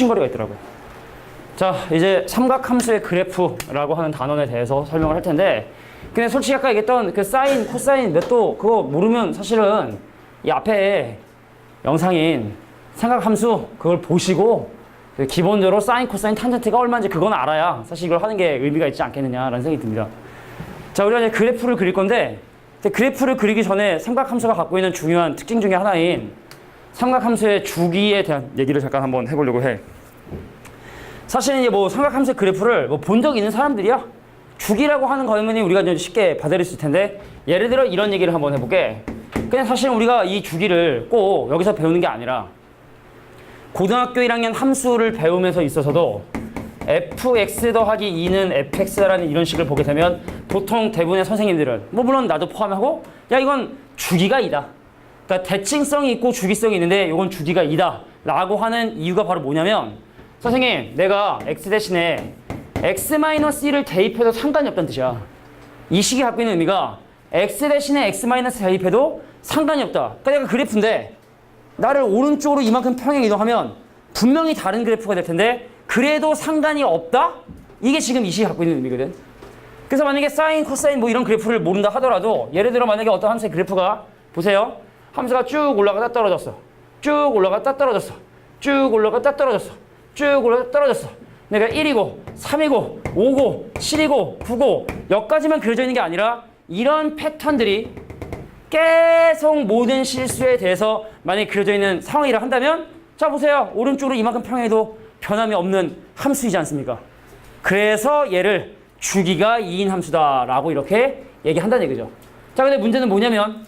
수직거리가 있더라고요. 자, 이제 삼각함수의 그래프라고 하는 단원에 대해서 설명을 할 텐데, 근데 솔직히 아까 얘기했던 그 사인, 코사인, 몇 도 그거 모르면 사실은 이 앞에 영상인 삼각함수 그걸 보시고 기본적으로 사인, 코사인, 탄젠트가 얼마인지 그건 알아야 사실 이걸 하는 게 의미가 있지 않겠느냐라는 생각이 듭니다. 자, 우리가 이제 그래프를 그릴 건데, 그래프를 그리기 전에 삼각함수가 갖고 있는 중요한 특징 중에 하나인 삼각함수의 주기에 대한 얘기를 잠깐 한번 해보려고 해. 사실은 이제 뭐 삼각함수의 그래프를 뭐 본 적 있는 사람들이야 주기라고 하는 거면이 우리가 좀 쉽게 받아들일 수 있을 텐데, 예를 들어 이런 얘기를 한번 해볼게. 그냥 사실 우리가 이 주기를 꼭 여기서 배우는 게 아니라 고등학교 1학년 함수를 배우면서 있어서도 fx 더하기 2는 fx라는 이런 식을 보게 되면 보통 대부분의 선생님들은, 뭐 물론 나도 포함하고, 야 이건 주기가 2다. 그러니까 대칭성이 있고 주기성이 있는데 이건 주기가 2다 라고 하는 이유가 바로 뭐냐면, 선생님 내가 x 대신에 x-1을 대입해도 상관이 없다는 뜻이야. 이 식이 갖고 있는 의미가 x 대신에 x- 대입해도 상관이 없다. 그러니까 내가 그래프인데 나를 오른쪽으로 이만큼 평행 이동하면 분명히 다른 그래프가 될 텐데 그래도 상관이 없다? 이게 지금 이 식이 갖고 있는 의미거든. 그래서 만약에 사인, 코사인 뭐 이런 그래프를 모른다 하더라도, 예를 들어 만약에 어떤 함수의 그래프가, 보세요. 함수가 쭉 올라가다 떨어졌어. 쭉 올라갔다 떨어졌어. 쭉 올라갔다 떨어졌어. 쭉 올라갔다 떨어졌어. 내가 1이고 3이고 5고 7이고 9고 여기까지만 그려져 있는 게 아니라 이런 패턴들이 계속 모든 실수에 대해서 만약에 그려져 있는 상황이라 한다면, 자 보세요. 오른쪽으로 이만큼 평행해도 변함이 없는 함수이지 않습니까? 그래서 얘를 주기가 2인 함수다라고 이렇게 얘기한다는 얘기죠. 자, 근데 문제는 뭐냐면,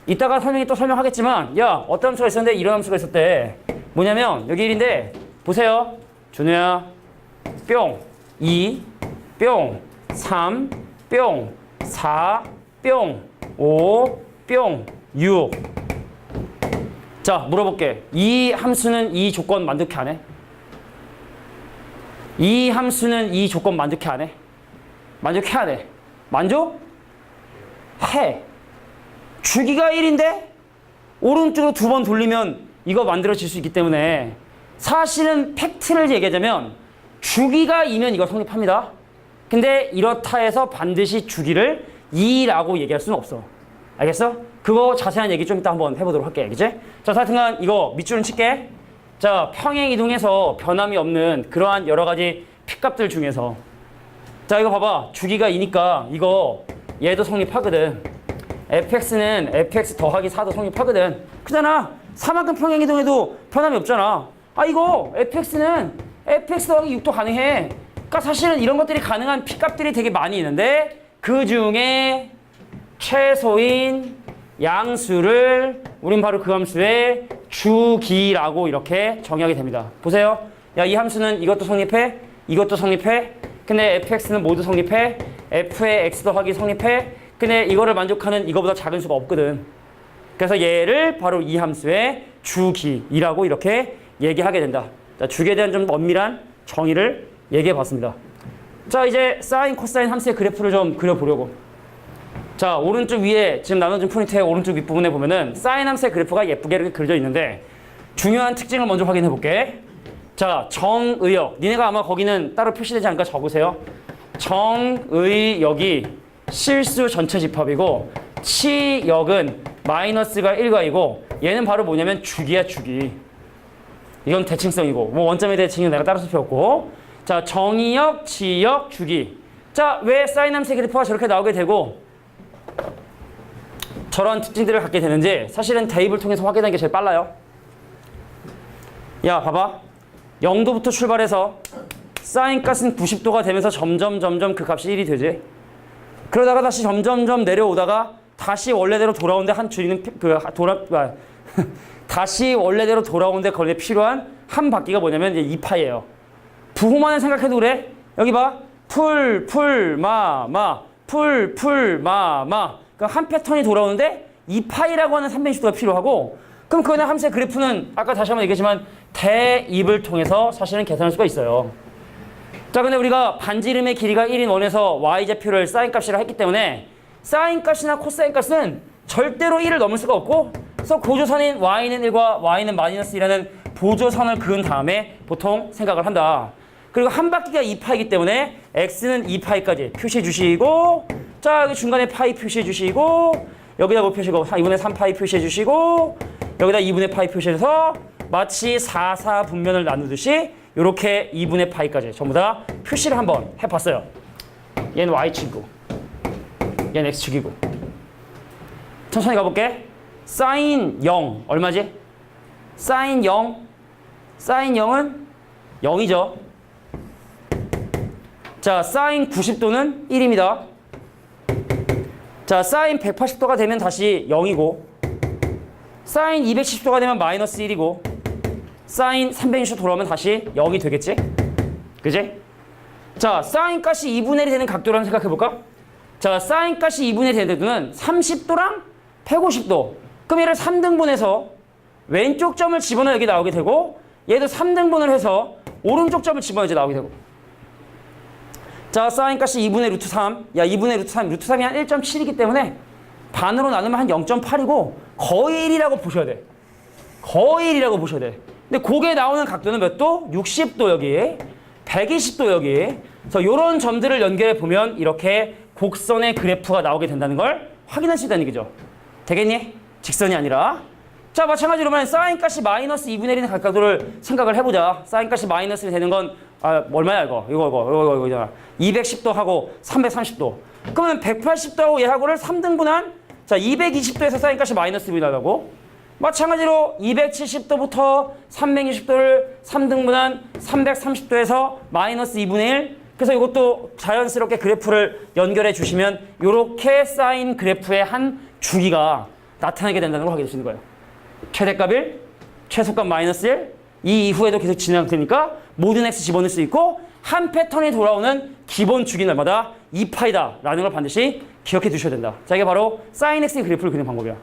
이따가 또 설명하겠지만, 야 어떤 함수가 있었는데 이런 함수가 있었대. 뭐냐면 여기 1인데 보세요. 준우야, 뿅 2, 뿅 3, 뿅 4, 뿅 5, 뿅 6. 자, 물어볼게. 이 함수는 이 조건 만족해 안 해? 이 함수는 이 조건 만족해 안 해? 만족해 안 해? 만족? 해. 주기가 1인데 오른쪽으로 2번 돌리면 이거 만들어질 수 있기 때문에, 사실은 팩트를 얘기하자면 주기가 2면 이거 성립합니다. 근데 이렇다 해서 반드시 주기를 2라고 얘기할 수는 없어. 알겠어? 그거 자세한 얘기 좀 이따 한번 해보도록 할게. 알겠지? 자, 하여튼간 이거 밑줄은 칠게. 자, 평행 이동해서 변함이 없는 그러한 여러 가지 픽값들 중에서, 자 이거 봐봐. 주기가 2니까 이거 얘도 성립하거든. fx는 fx 더하기 4도 성립하거든. 그잖아. 4만큼 평행 이동해도 변함이 없잖아. 아 이거 fx는 fx 더하기 6도 가능해. 그러니까 사실은 이런 것들이 가능한 p값들이 되게 많이 있는데, 그 중에 최소인 양수를 우린 바로 그 함수의 주기라고 이렇게 정의하게 됩니다. 보세요. 야, 이 함수는 이것도 성립해, 이것도 성립해. 근데 fx는 모두 성립해. f의 x 더하기 성립해. 근데 이거를 만족하는 이거보다 작은 수가 없거든. 그래서 얘를 바로 이 함수의 주기라고 이렇게 얘기하게 된다. 자, 주기에 대한 좀 엄밀한 정의를 얘기해 봤습니다. 자, 이제 사인, 코사인 함수의 그래프를 좀 그려보려고. 자, 오른쪽 위에 지금 나눠진 포인트의 오른쪽 윗부분에 보면은 사인 함수의 그래프가 예쁘게 이렇게 그려져 있는데, 중요한 특징을 먼저 확인해 볼게. 자, 정의역. 니네가 아마 거기는 따로 표시되지 않으니까 적으세요. 정의역이 실수 전체 집합이고, 치역은 마이너스가 1과이고, 얘는 바로 뭐냐면 주기야, 주기. 이건 대칭성이고, 뭐 원점의 대칭은 내가 따로 살펴봤고. 자, 정의역, 치역, 주기. 자, 왜 사인 함수의 그래프가 저렇게 나오게 되고 저런 특징들을 갖게 되는지 사실은 대입을 통해서 확인하는 게 제일 빨라요. 야, 봐봐. 0도부터 출발해서 사인 값은 90도가 되면서 점점 그 값이 1이 되지. 그러다가 다시 점점 내려오다가 다시 원래대로 돌아오는데 한 줄이는 다시 원래대로 돌아오는데 거기에 필요한 한 바퀴가 뭐냐면 이제 2파이예요. 부호만을 생각해도 그래. 여기 봐. 풀, 마. 그러니까 한 패턴이 돌아오는데 2파이라고 하는 360도가 필요하고, 그럼 그거는 함수의 그래프는 아까 다시 한번 얘기했지만 대입을 통해서 사실은 계산할 수가 있어요. 자, 근데 우리가 반지름의 길이가 1인 원에서 y좌표를 사인 값이라 했기 때문에 사인 값이나 코사인 값은 절대로 1을 넘을 수가 없고, 그래서 고조선인 y는 1과 y는 마이너스 1이라는 보조선을 그은 다음에 보통 생각을 한다. 그리고 한 바퀴가 2파이기 때문에 x는 2파이까지 표시해 주시고, 자 여기 중간에 파이 표시해 주시고, 여기다 뭐 표시고 2분의 3파이 표시해 주시고, 여기다 2분의 파이 표시해서 마치 4, 분면을 나누듯이 이렇게 2분의 파이까지 전부 다 표시를 한번 해봤어요. 얘는 y축이고 얘는 x축이고. 천천히 가볼게. 사인 0 얼마지? 사인 0, 사인 0은 0이죠. 자, 사인 90도는 1입니다. 자, 사인 180도가 되면 다시 0이고, 사인 270도가 되면 마이너스 1이고, 사인 360도 돌아오면 다시 0이 되겠지? 그지? 자, 사인 값이 2분의 1이 되는 각도라는 생각해볼까? 자, 사인 값이 2분의 1이 되는 각도는 30도랑 150도. 그럼 얘를 3등분해서 왼쪽 점을 집어넣어 여기 나오게 되고, 얘도 3등분을 해서 오른쪽 점을 집어넣어 이제 나오게 되고. 자, 사인 값이 2분의 루트 3. 야, 2분의 루트 3. 루트 3이 한 1.7이기 때문에 반으로 나누면 한 0.8이고 거의 1이라고 보셔야 돼. 거의 1이라고 보셔야 돼. 근데 그게 나오는 각도는 몇 도? 60도 여기, 120도 여기. 그래서 이런 점들을 연결해 보면 이렇게 곡선의 그래프가 나오게 된다는 걸 확인할 수 있다는 얘기죠. 되겠니? 직선이 아니라. 자, 마찬가지로 만약 사인 값이 마이너스 2분의 1인 각도를 생각을 해보자. 사인 값이 마이너스 1이 되는 건 얼마야 이거? 이거잖아. 210도 하고 330도. 그러면 180도하고 얘하고를 3등분한, 자, 220도에서 사인 값이 마이너스 1이 나가고, 마찬가지로 270도부터 360도를 3등분한 330도에서 마이너스 2분의 1. 그래서 이것도 자연스럽게 그래프를 연결해 주시면 이렇게 사인 그래프의 한 주기가 나타나게 된다는 걸 확인할 수 있는 거예요. 최대값 1, 최소값 마이너스 1, 이 이후에도 계속 진행되니까 모든 x 집어넣을 수 있고, 한 패턴이 돌아오는 기본 주기는 얼마다? 2파이다 라는 걸 반드시 기억해 두셔야 된다. 자, 이게 바로 사인 x의 그래프를 그리는 방법이야.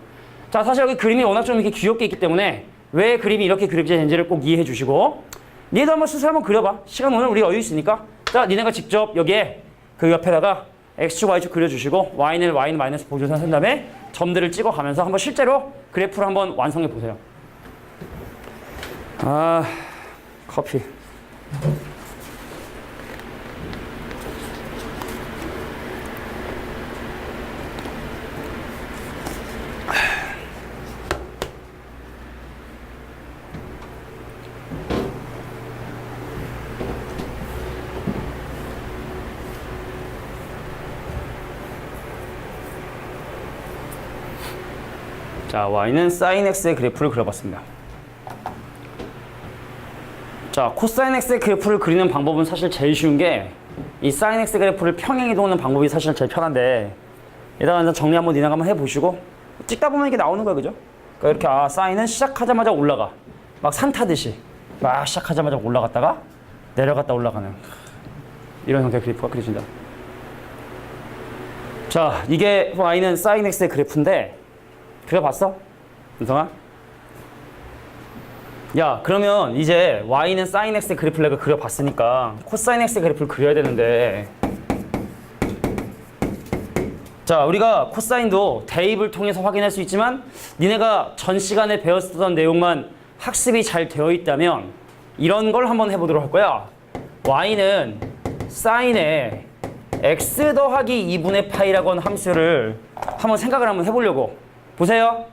자, 사실 여기 그림이 워낙 좀 이렇게 귀엽게 있기 때문에 왜 그림이 이렇게 그려져야 되는지를 꼭 이해해 주시고, 니도 한번 스스로 한번 그려봐. 시간 오늘 우리 여유 있으니까. 자, 니네가 직접 여기에 그 옆에다가 x축, y축 그려주시고 y는 마이너스 보조선 쓴 다음에 점들을 찍어가면서 한번 실제로 그래프를 한번 완성해 보세요. 아, 커피. 자, y는 sin x의 그래프를 그려봤습니다. 자, 코사인 x의 그래프를 그리는 방법은 사실 제일 쉬운 게, 이 sin x 그래프를 평행 이동하는 방법이 사실 제일 편한데, 일단 정리 한번 니네가 한번 해보시고, 찍다 보면 이게 나오는 거야, 그죠? 그러니까 이렇게 sin은 시작하자마자 올라가, 막 산 타듯이 막 시작하자마자 올라갔다가 내려갔다 올라가는 이런 형태의 그래프가 그려진다. 자, 이게 y는 sin x의 그래프인데, 그려봤어? 은성아? 야, 그러면 이제 y는 sin x의 그래프를 내가 그려봤으니까 코사인 x의 그래프를 그려야 되는데, 자, 우리가 코사인도 대입을 통해서 확인할 수 있지만 니네가 전 시간에 배웠던 내용만 학습이 잘 되어 있다면 이런 걸 한번 해보도록 할 거야. y는 sin에 x 더하기 2분의 파이라고 하는 함수를 한번 생각을 한번 해보려고. 보세요.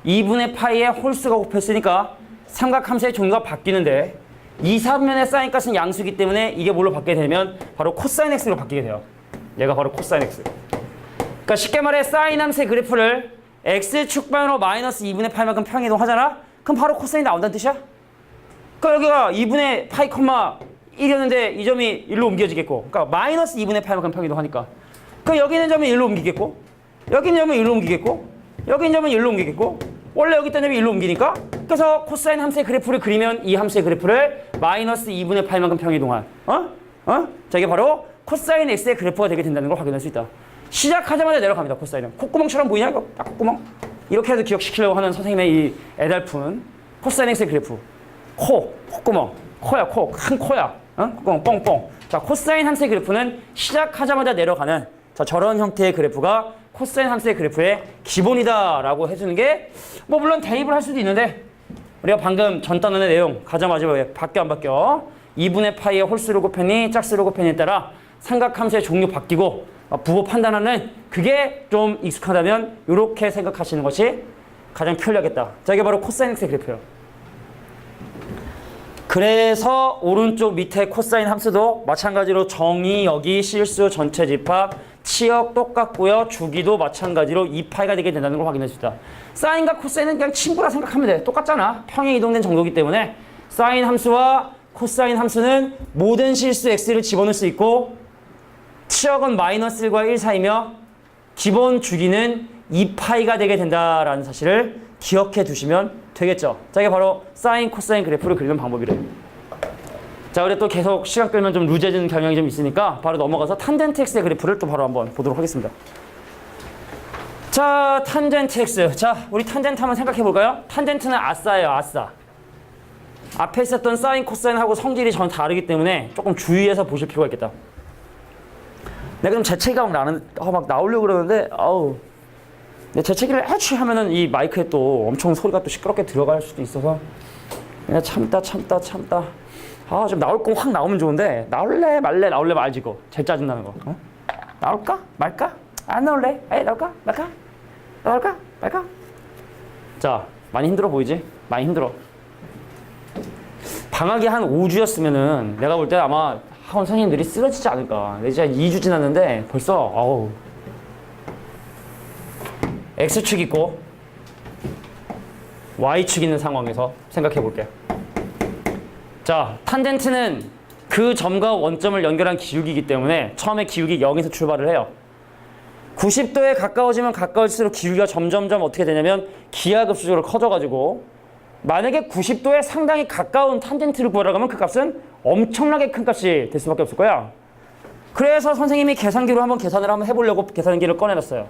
2분의 파이에 홀수가 곱했으니까 삼각함수의 종류가 바뀌는데, 2, 3면의 사인 값은 양수이기 때문에 이게 뭘로 바뀌게 되면 바로 코사인 x로 바뀌게 돼요. 얘가 바로 코사인 x. 그러니까 쉽게 말해 사인 함수의 그래프를 x축방으로 마이너스 2분의 파이만큼 평행이동 하잖아? 그럼 바로 코사인이 나온다는 뜻이야? 그러니까 여기가 2분의 파이 콤마 1이었는데 이 점이 1로 옮겨지겠고, 그러니까 마이너스 2분의 파이만큼 평행이동 하니까, 그 여기 있는 점이 1로 옮기겠고, 여기 있는 점은 1로 옮기겠고, 여기 있는 점은 1로 옮기겠고, 원래 여기 있던 점이 1로 옮기니까, 그래서 코사인 함수의 그래프를 그리면 이 함수의 그래프를 마이너스 2분의 파이만큼 평행이동한, 자, 이게 바로 코사인 x의 그래프가 되게 된다는 걸 확인할 수 있다. 시작하자마자 내려갑니다. 코사인은 콧구멍처럼 보이냐? 이거 딱 콧구멍? 이렇게 해도 기억시키려고 하는 선생님의 이 애달픈 코사인 x의 그래프. 콧구멍, 코야, 큰 코야, 콧구멍 뻥뻥. 자, 코사인 함수의 그래프는 시작하자마자 내려가는, 자, 저런 형태의 그래프가 코사인 함수의 그래프의 기본이다라고 해주는 게, 뭐 물론 대입을 할 수도 있는데, 우리가 방금 전 단원의 내용 가장 마지막에 바뀌어 안 바뀌어? 2분의 파이의 홀수를 곱했니 짝수를 곱했니에 따라 삼각함수의 종류 바뀌고 부호 판단하는 그게 좀 익숙하다면 이렇게 생각하시는 것이 가장 편리하겠다. 자, 이게 바로 코사인 x의 그래프예요. 그래서 오른쪽 밑에 코사인 함수도 마찬가지로 정의, 여기, 실수, 전체 집합, 치역 똑같고요. 주기도 마찬가지로 2파이가 되게 된다는 걸 확인할 수 있다. 사인과 코사인은 그냥 친구라 생각하면 돼. 똑같잖아. 평행 이동된 정도이기 때문에 사인 함수와 코사인 함수는 모든 실수 x를 집어넣을 수 있고 치역은 마이너스 1과 1 사이며 기본 주기는 2파이가 되게 된다라는 사실을 기억해 두시면 되겠죠. 자, 이게 바로 사인, 코사인 그래프를 그리는 방법이래요. 자, 우리 또 계속 시간 끌면 좀 루즈해지는 경향이 좀 있으니까 바로 넘어가서 탄젠트 x의 그래프를 또 바로 한번 보도록 하겠습니다. 자, 탄젠트 x. 자, 우리 탄젠트 한번 생각해 볼까요? 탄젠트는 아싸예요, 아싸. 앞에 있었던 사인, 코사인하고 성질이 전혀 다르기 때문에 조금 주의해서 보실 필요가 있겠다. 내가 좀 재채기가 막 나오려고 그러는데, 근데 재채기를 애취 하면은 이 마이크에 또 엄청 소리가 또 시끄럽게 들어갈 수도 있어서 그냥 참다. 좀 나올 거 확 나오면 좋은데 나올래 말지 이거 제일 짜증나는 거. 나올까 말까? 안 나올래? 나올까 말까? 자, 많이 힘들어 보이지? 많이 힘들어. 방학이 한 5주였으면은 내가 볼 때 아마 학원 선생님들이 쓰러지지 않을까. 이제 2주 지났는데 벌써 X축 있고 Y축 있는 상황에서 생각해 볼게요. 자, 탄젠트는 그 점과 원점을 연결한 기울기이기 때문에 처음에 기울기 0에서 출발을 해요. 90도에 가까워지면 가까워질수록 기울기가 점점점 어떻게 되냐면 기하급수적으로 커져가지고 만약에 90도에 상당히 가까운 탄젠트를 구하려고 하면 그 값은 엄청나게 큰 값이 될 수밖에 없을 거야. 그래서 선생님이 계산기로 한번 계산을 한번 해보려고 계산기를 꺼내놨어요.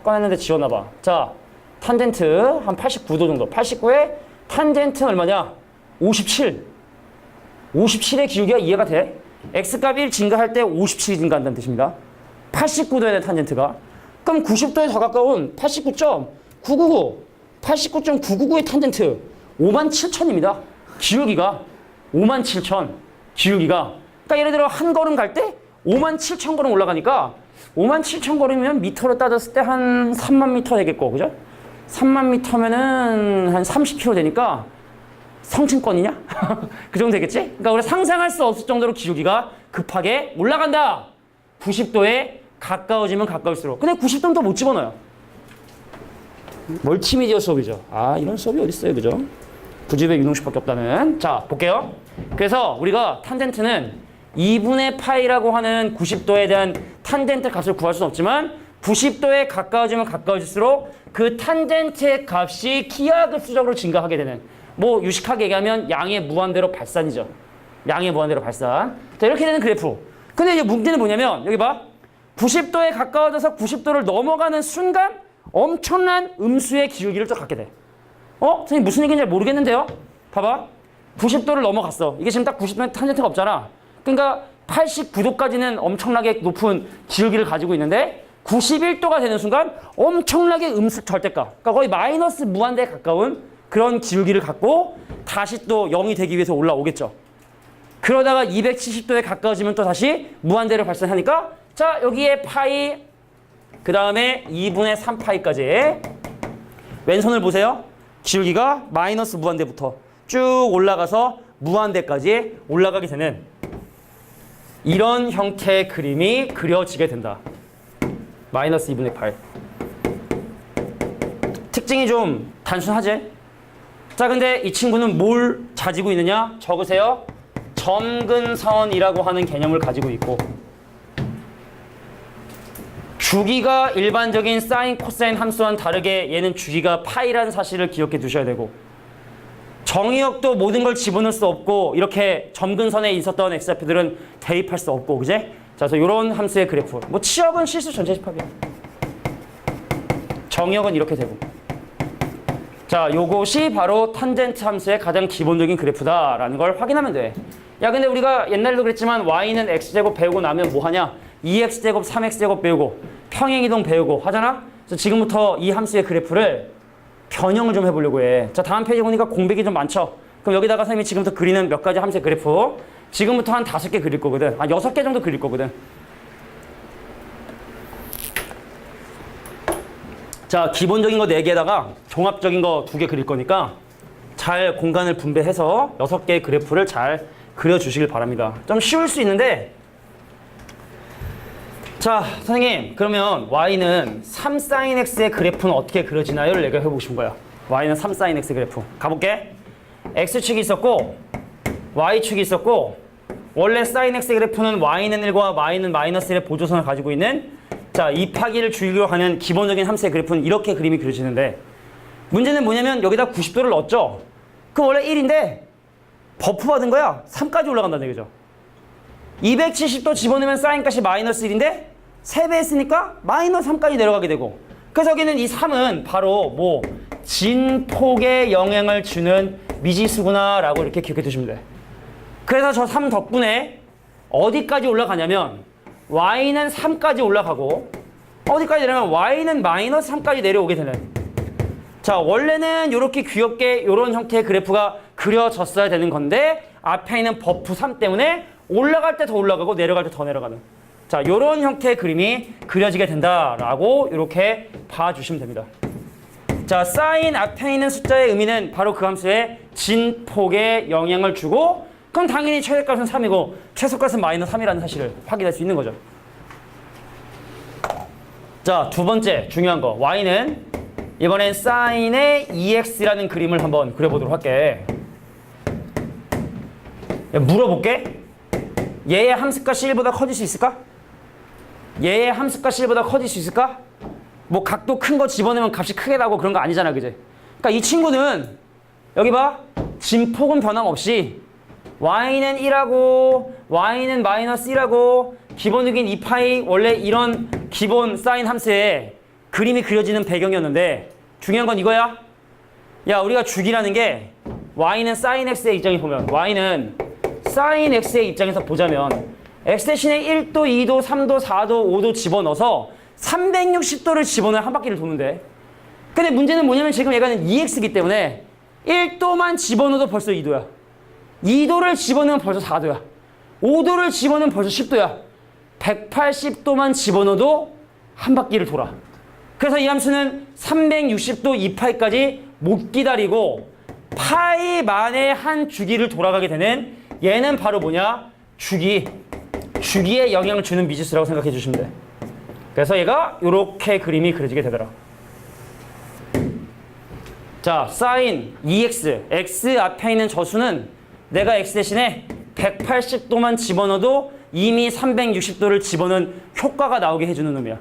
꺼냈는데 지웠나봐. 자, 탄젠트 한 89도 정도. 89에 탄젠트는 얼마냐? 57. 57의 기울기가 이해가 돼? x값 1 증가할 때 57이 증가한다는 뜻입니다. 89도에 대한 탄젠트가. 그럼 90도에 더 가까운 89.999, 89.999의 탄젠트 57,000입니다. 기울기가 57,000. 기울기가. 그러니까 예를 들어 한 걸음 갈 때 57,000걸음 올라가니까 57,000걸음이면 미터로 따졌을 때 한 3만 미터 되겠고, 그죠? 3만 미터면은 한 30km 되니까 성층권이냐? 그 정도 되겠지? 그러니까 우리 상상할 수 없을 정도로 기울기가 급하게 올라간다. 90도에 가까워지면 가까울수록. 근데 90도는 더 못 집어넣어요. 멀티미디어 수업이죠. 이런 수업이 어디 있어요, 그죠? 구집의 유동식밖에 없다는. 자, 볼게요. 그래서 우리가 탄젠트는 2분의 파이라고 하는 90도에 대한 탄젠트 값을 구할 수는 없지만 90도에 가까워지면 가까워질수록 그 탄젠트의 값이 기하급수적으로 증가하게 되는, 뭐 유식하게 얘기하면 양의 무한대로 발산이죠. 양의 무한대로 발산. 자, 이렇게 되는 그래프. 근데 이제 문제는 뭐냐면 여기 봐. 90도에 가까워져서 90도를 넘어가는 순간 엄청난 음수의 기울기를 또 갖게 돼. 선생님 무슨 얘기인지 잘 모르겠는데요? 봐봐. 90도를 넘어갔어. 이게 지금 딱 90도에 탄젠트가 없잖아. 그러니까 89도까지는 엄청나게 높은 기울기를 가지고 있는데 91도가 되는 순간 엄청나게 음수 절대값. 그러니까 거의 마이너스 무한대에 가까운 그런 기울기를 갖고 다시 또 0이 되기 위해서 올라오겠죠. 그러다가 270도에 가까워지면 또 다시 무한대를 발생하니까 자, 여기에 파이, 그 다음에 2분의 3파이까지 왼손을 보세요. 기울기가 마이너스 무한대부터 쭉 올라가서 무한대까지 올라가게 되는 이런 형태의 그림이 그려지게 된다. 마이너스 2분의 8. 특징이 좀 단순하지? 자, 근데 이 친구는 뭘 가지고 있느냐? 적으세요. 점근선이라고 하는 개념을 가지고 있고 주기가 일반적인 사인, 코사인 함수와는 다르게 얘는 주기가 파이라는 사실을 기억해 두셔야 되고 정의역도 모든 걸 집어넣을 수 없고 이렇게 점근선에 있었던 x좌표들은 대입할 수 없고, 그제? 자, 그래서 이런 함수의 그래프. 뭐 치역은 실수 전체 집합이야. 정의역은 이렇게 되고. 자, 요것이 바로 탄젠트 함수의 가장 기본적인 그래프다라는 걸 확인하면 돼. 야, 근데 우리가 옛날에도 그랬지만 y는 x제곱 배우고 나면 뭐 하냐? 2x제곱, 3x제곱 배우고 평행이동 배우고 하잖아? 그래서 지금부터 이 함수의 그래프를 변형을 좀 해보려고 해. 자, 다음 페이지 보니까 공백이 좀 많죠? 그럼 여기다가 선생님이 지금부터 그리는 몇 가지 함수의 그래프 지금부터 한 5개 그릴 거거든. 한 6개 정도 그릴 거거든. 자, 기본적인 거 4개에다가 종합적인 거 2개 그릴 거니까 잘 공간을 분배해서 6개의 그래프를 잘 그려주시길 바랍니다. 좀 쉬울 수 있는데 자, 선생님 그러면 y는 3sin x의 그래프는 어떻게 그려지나요?를 내가 해보고 싶은 거야. y는 3sin x 그래프 가볼게. x축이 있었고 y축이 있었고 원래 sin x 그래프는 y는 1과 y는 마이너스 1의 보조선을 가지고 있는 자, 입하기를 줄이려 하는 기본적인 함수의 그래프는 이렇게 그림이 그려지는데 문제는 뭐냐면 여기다 90도를 넣었죠. 그럼 원래 1인데 버프 받은 거야. 3까지 올라간다는 얘기죠. 270도 집어넣으면 사인값이 마이너스 1인데 3배 했으니까 마이너스 3까지 내려가게 되고 그래서 여기는 이 3은 바로 뭐 진폭에 영향을 주는 미지수구나 라고 이렇게 기억해 두시면 돼. 그래서 저 3 덕분에 어디까지 올라가냐면 y는 3까지 올라가고 어디까지 내려가면 y는 마이너스 3까지 내려오게 되는 자, 원래는 이렇게 귀엽게 이런 형태의 그래프가 그려졌어야 되는 건데 앞에 있는 버프 3 때문에 올라갈 때 더 올라가고 내려갈 때 더 내려가는 자, 이런 형태의 그림이 그려지게 된다라고 이렇게 봐주시면 됩니다. 자, 사인 앞에 있는 숫자의 의미는 바로 그 함수의 진폭에 영향을 주고 그럼 당연히 최대값은 3이고 최소값은 마이너스 3이라는 사실을 확인할 수 있는 거죠. 자, 두 번째 중요한 거 y는 이번엔 사인의 2x라는 그림을 한번 그려보도록 할게. 물어볼게. 얘의 함수값이 1보다 커질 수 있을까? 얘의 함수값이 1보다 커질 수 있을까? 뭐 각도 큰 거 집어넣으면 값이 크게 나고 그런 거 아니잖아, 그제? 그러니까 이 친구는 여기 봐. 진폭은 변함없이 y는 1하고 y는 마이너스 1하고 기본적인 2파이 원래 이런 기본 사인 함수에 그림이 그려지는 배경이었는데 중요한 건 이거야. 야, 우리가 주기라는 게 y는 sin x의 입장에 보면 y는 sin x의 입장에서 보자면 x 대신에 1도, 2도, 3도, 4도, 5도 집어넣어서 360도를 집어넣어 한 바퀴를 도는데 근데 문제는 뭐냐면 지금 얘가는 2x이기 때문에 1도만 집어넣어도 벌써 2도야. 2도를 집어넣으면 벌써 4도야. 5도를 집어넣으면 벌써 10도야. 180도만 집어넣어도 한 바퀴를 돌아. 그래서 이 함수는 360도 2파이까지 못 기다리고 파이 만에 한 주기를 돌아가게 되는 얘는 바로 뭐냐? 주기에 영향을 주는 미지수라고 생각해 주시면 돼. 그래서 얘가 이렇게 그림이 그려지게 되더라. 자, sin 2x, x 앞에 있는 저수는 내가 x 대신에 180도만 집어넣어도 이미 360도를 집어넣은 효과가 나오게 해주는 놈이야.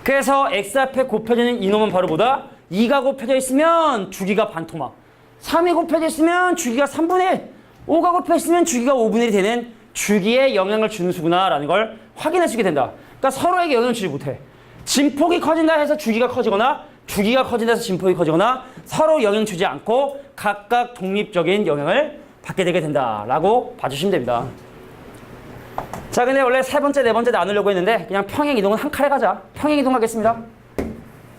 그래서 x 앞에 곱해지는 이놈은 바로 뭐다? 2가 곱해져 있으면 주기가 반토막, 3이 곱해져 있으면 주기가 3분의 1, 5가 곱해져 있으면 주기가 5분의 1이 되는 주기에 영향을 주는 수구나라는 걸 확인할 수 있게 된다. 그러니까 서로에게 영향을 주지 못해. 진폭이 커진다 해서 주기가 커지거나 주기가 커진다 해서 진폭이 커지거나 서로 영향 주지 않고 각각 독립적인 영향을 받게 되게 된다라고 봐주시면 됩니다. 자, 근데 원래 세 번째, 네 번째 나누려고 했는데 그냥 평행 이동은 한 칼에 가자. 평행 이동하겠습니다.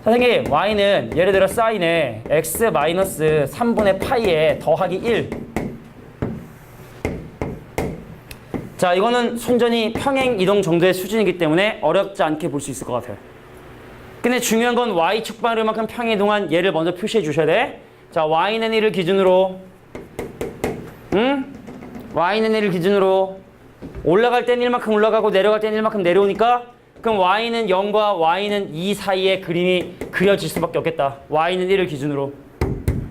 선생님, y는 예를 들어 사인에 x 마이너스 3분의 파이에 더하기 1. 자, 이거는 순전히 평행 이동 정도의 수준이기 때문에 어렵지 않게 볼 수 있을 것 같아요. 근데 중요한 건 y축 방향만큼 평행 이동한 얘를 먼저 표시해 주셔야 돼. 자, y는 1을 기준으로 y는 1을 기준으로 올라갈 땐 1만큼 올라가고 내려갈 땐 1만큼 내려오니까 그럼 y는 0과 y는 2 사이에 그림이 그려질 수밖에 없겠다. y는 1을 기준으로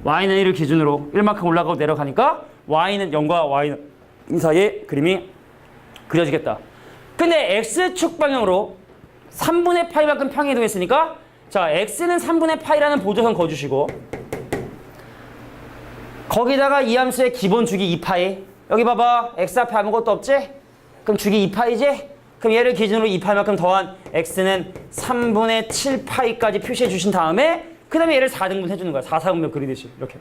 1만큼 올라가고 내려가니까 y는 0과 y는 2 사이에 그림이 그려지겠다. 근데 x축 방향으로 3분의 파이만큼 평행 이동했으니까 자, x는 3분의 파이라는 보조선 거주시고 거기다가 이 함수의 기본 주기 2파이 여기 봐봐. x 앞에 아무것도 없지? 그럼 주기 2파이지? 그럼 얘를 기준으로 2파이만큼 더한 x는 3분의 7파이까지 표시해 주신 다음에 그 다음에 얘를 4등분 해주는 거야. 4, 4분면 그리듯이 이렇게.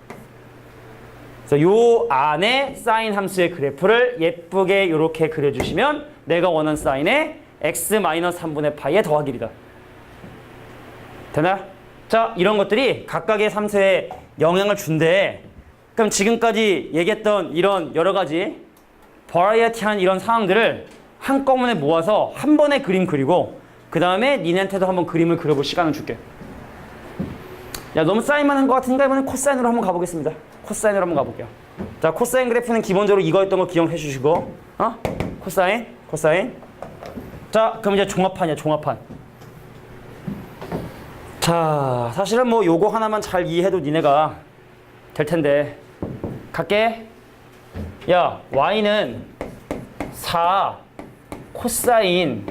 그래서 요 안에 사인 함수의 그래프를 예쁘게 이렇게 그려주시면 내가 원하는 사인에 x-3분의 파이의 더하기 1이다. 되나? 자, 이런 것들이 각각의 함수에 영향을 준대. 그럼 지금까지 얘기했던 이런 여러 가지 버라이어티한 이런 상황들을 한꺼번에 모아서 한 번에 그림 그리고 그 다음에 니네한테도 한번 그림을 그려볼 시간을 줄게. 야, 너무 사인만 한 것 같으니까 이번엔 코사인으로 한번 가보겠습니다. 코사인으로 한번 가볼게요. 자, 코사인 그래프는 기본적으로 이거였던 거 기억해 주시고, 코사인, 코사인. 자, 그럼 이제 종합판이야, 종합판. 자, 사실은 뭐 요거 하나만 잘 이해해도 니네가 될 텐데. 갈게. 야, y는 4 코사인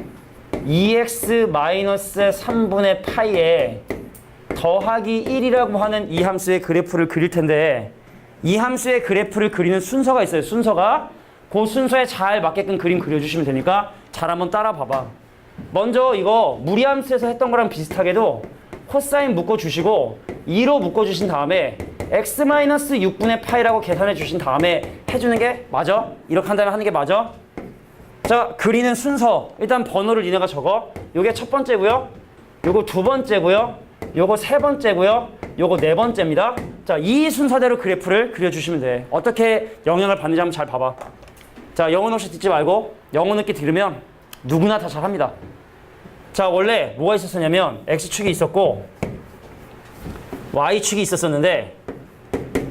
2x-3분의 파이에 더하기 1이라고 하는 이 함수의 그래프를 그릴 텐데, 이 함수의 그래프를 그리는 순서가 있어요. 순서가. 그 순서에 잘 맞게끔 그림 그려주시면 되니까 잘 한번 따라 봐봐. 먼저 이거 무리함수에서 했던 거랑 비슷하게도 코사인 묶어주시고 2로 묶어주신 다음에 x-6분의 파이라고 계산해 주신 다음에 해주는 게 맞아? 이렇게 한 다음에 하는 게 맞아? 자, 그리는 순서. 일단 번호를 니네가 적어. 요게 첫 번째고요. 요거 두 번째고요. 요거 세 번째고요. 요거 네 번째입니다. 자, 이 순서대로 그래프를 그려주시면 돼. 어떻게 영향을 받는지 한번 잘 봐봐. 자, 영혼 없이 듣지 말고 영혼 있게 들으면 누구나 다 잘합니다. 자, 원래 뭐가 있었냐면 x축이 있었고 y축이 있었었는데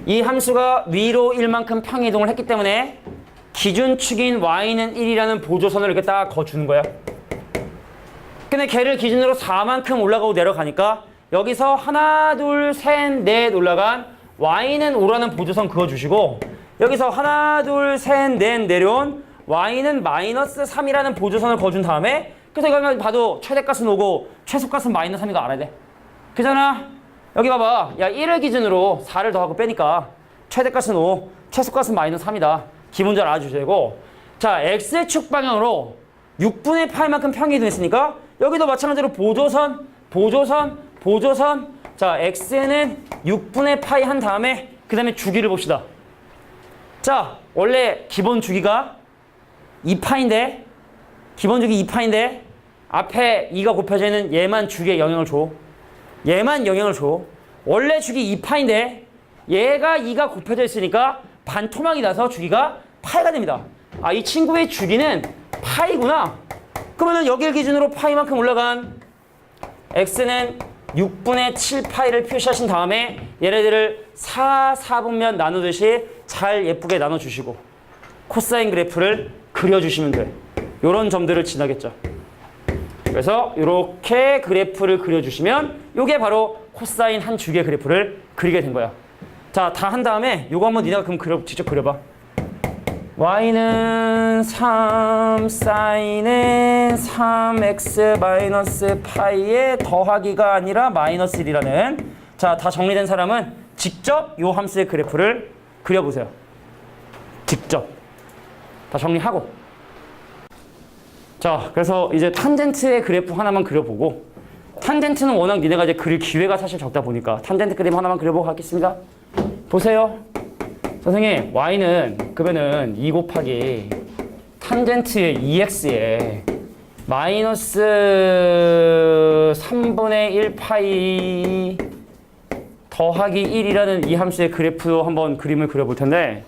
이 함수가 위로 1만큼 평이동을 했기 때문에 기준축인 y는 1이라는 보조선을 이렇게 딱 거주는 거야. 근데 걔를 기준으로 4만큼 올라가고 내려가니까 여기서 하나, 둘, 셋, 넷 올라간 y는 5라는 보조선 그어주시고 여기서 하나, 둘, 셋, 넷 내려온 y는 마이너스 3이라는 보조선을 그어준 다음에 그래서 이거 봐도 최대값은 5고 최소값은 마이너스 3이가 알아야 돼. 그잖아. 여기 봐봐. 야, 1을 기준으로 4를 더하고 빼니까 최대값은 5, 최소값은 마이너스 3이다. 기본적으로 알아주셔야 되고, 자, x축 방향으로 6분의 파이만큼 평이동했으니까 여기도 마찬가지로 보조선, 보조선, 보조선. 자, x는 6분의 파이 한 다음에 그 다음에 주기를 봅시다. 자, 원래 기본 주기가 2파인데 기본 주기 2파인데 앞에 2가 곱해져 있는 얘만 주기에 영향을 줘. 얘만 영향을 줘. 원래 주기 2파인데 얘가 2가 곱해져 있으니까 반토막이 나서 주기가 파이가 됩니다. 아, 이 친구의 주기는 파이구나. 그러면은 여기를 기준으로 파이만큼 올라간 x는 6분의 7파이를 표시하신 다음에 얘네들을 4분면 나누듯이 잘 예쁘게 나눠주시고 코사인 그래프를 그려주시면 돼. 요런 점들을 지나겠죠. 그래서 이렇게 그래프를 그려주시면 요게 바로 코사인 한 주기의 그래프를 그리게 된 거야. 자, 다 한 다음에 요거 한번 니네가 그럼 직접 그려봐. y는 3, 사인은 3x 마이너스 파이에 더하기가 아니라 마이너스 1이라는, 자, 다 정리된 사람은 직접 요 함수의 그래프를 그려보세요. 직접. 다 정리하고. 자, 그래서 이제 탄젠트의 그래프 하나만 그려보고, 탄젠트는 워낙 니네가 이제 그릴 기회가 사실 적다 보니까 탄젠트 그림 하나만 그려보고 가겠습니다. 보세요. 선생님, y는 그러면은 2 곱하기 탄젠트의 2x에 마이너스 3분의 1 파이 더하기 1이라는 이 함수의 그래프로 한번 그림을 그려볼 텐데,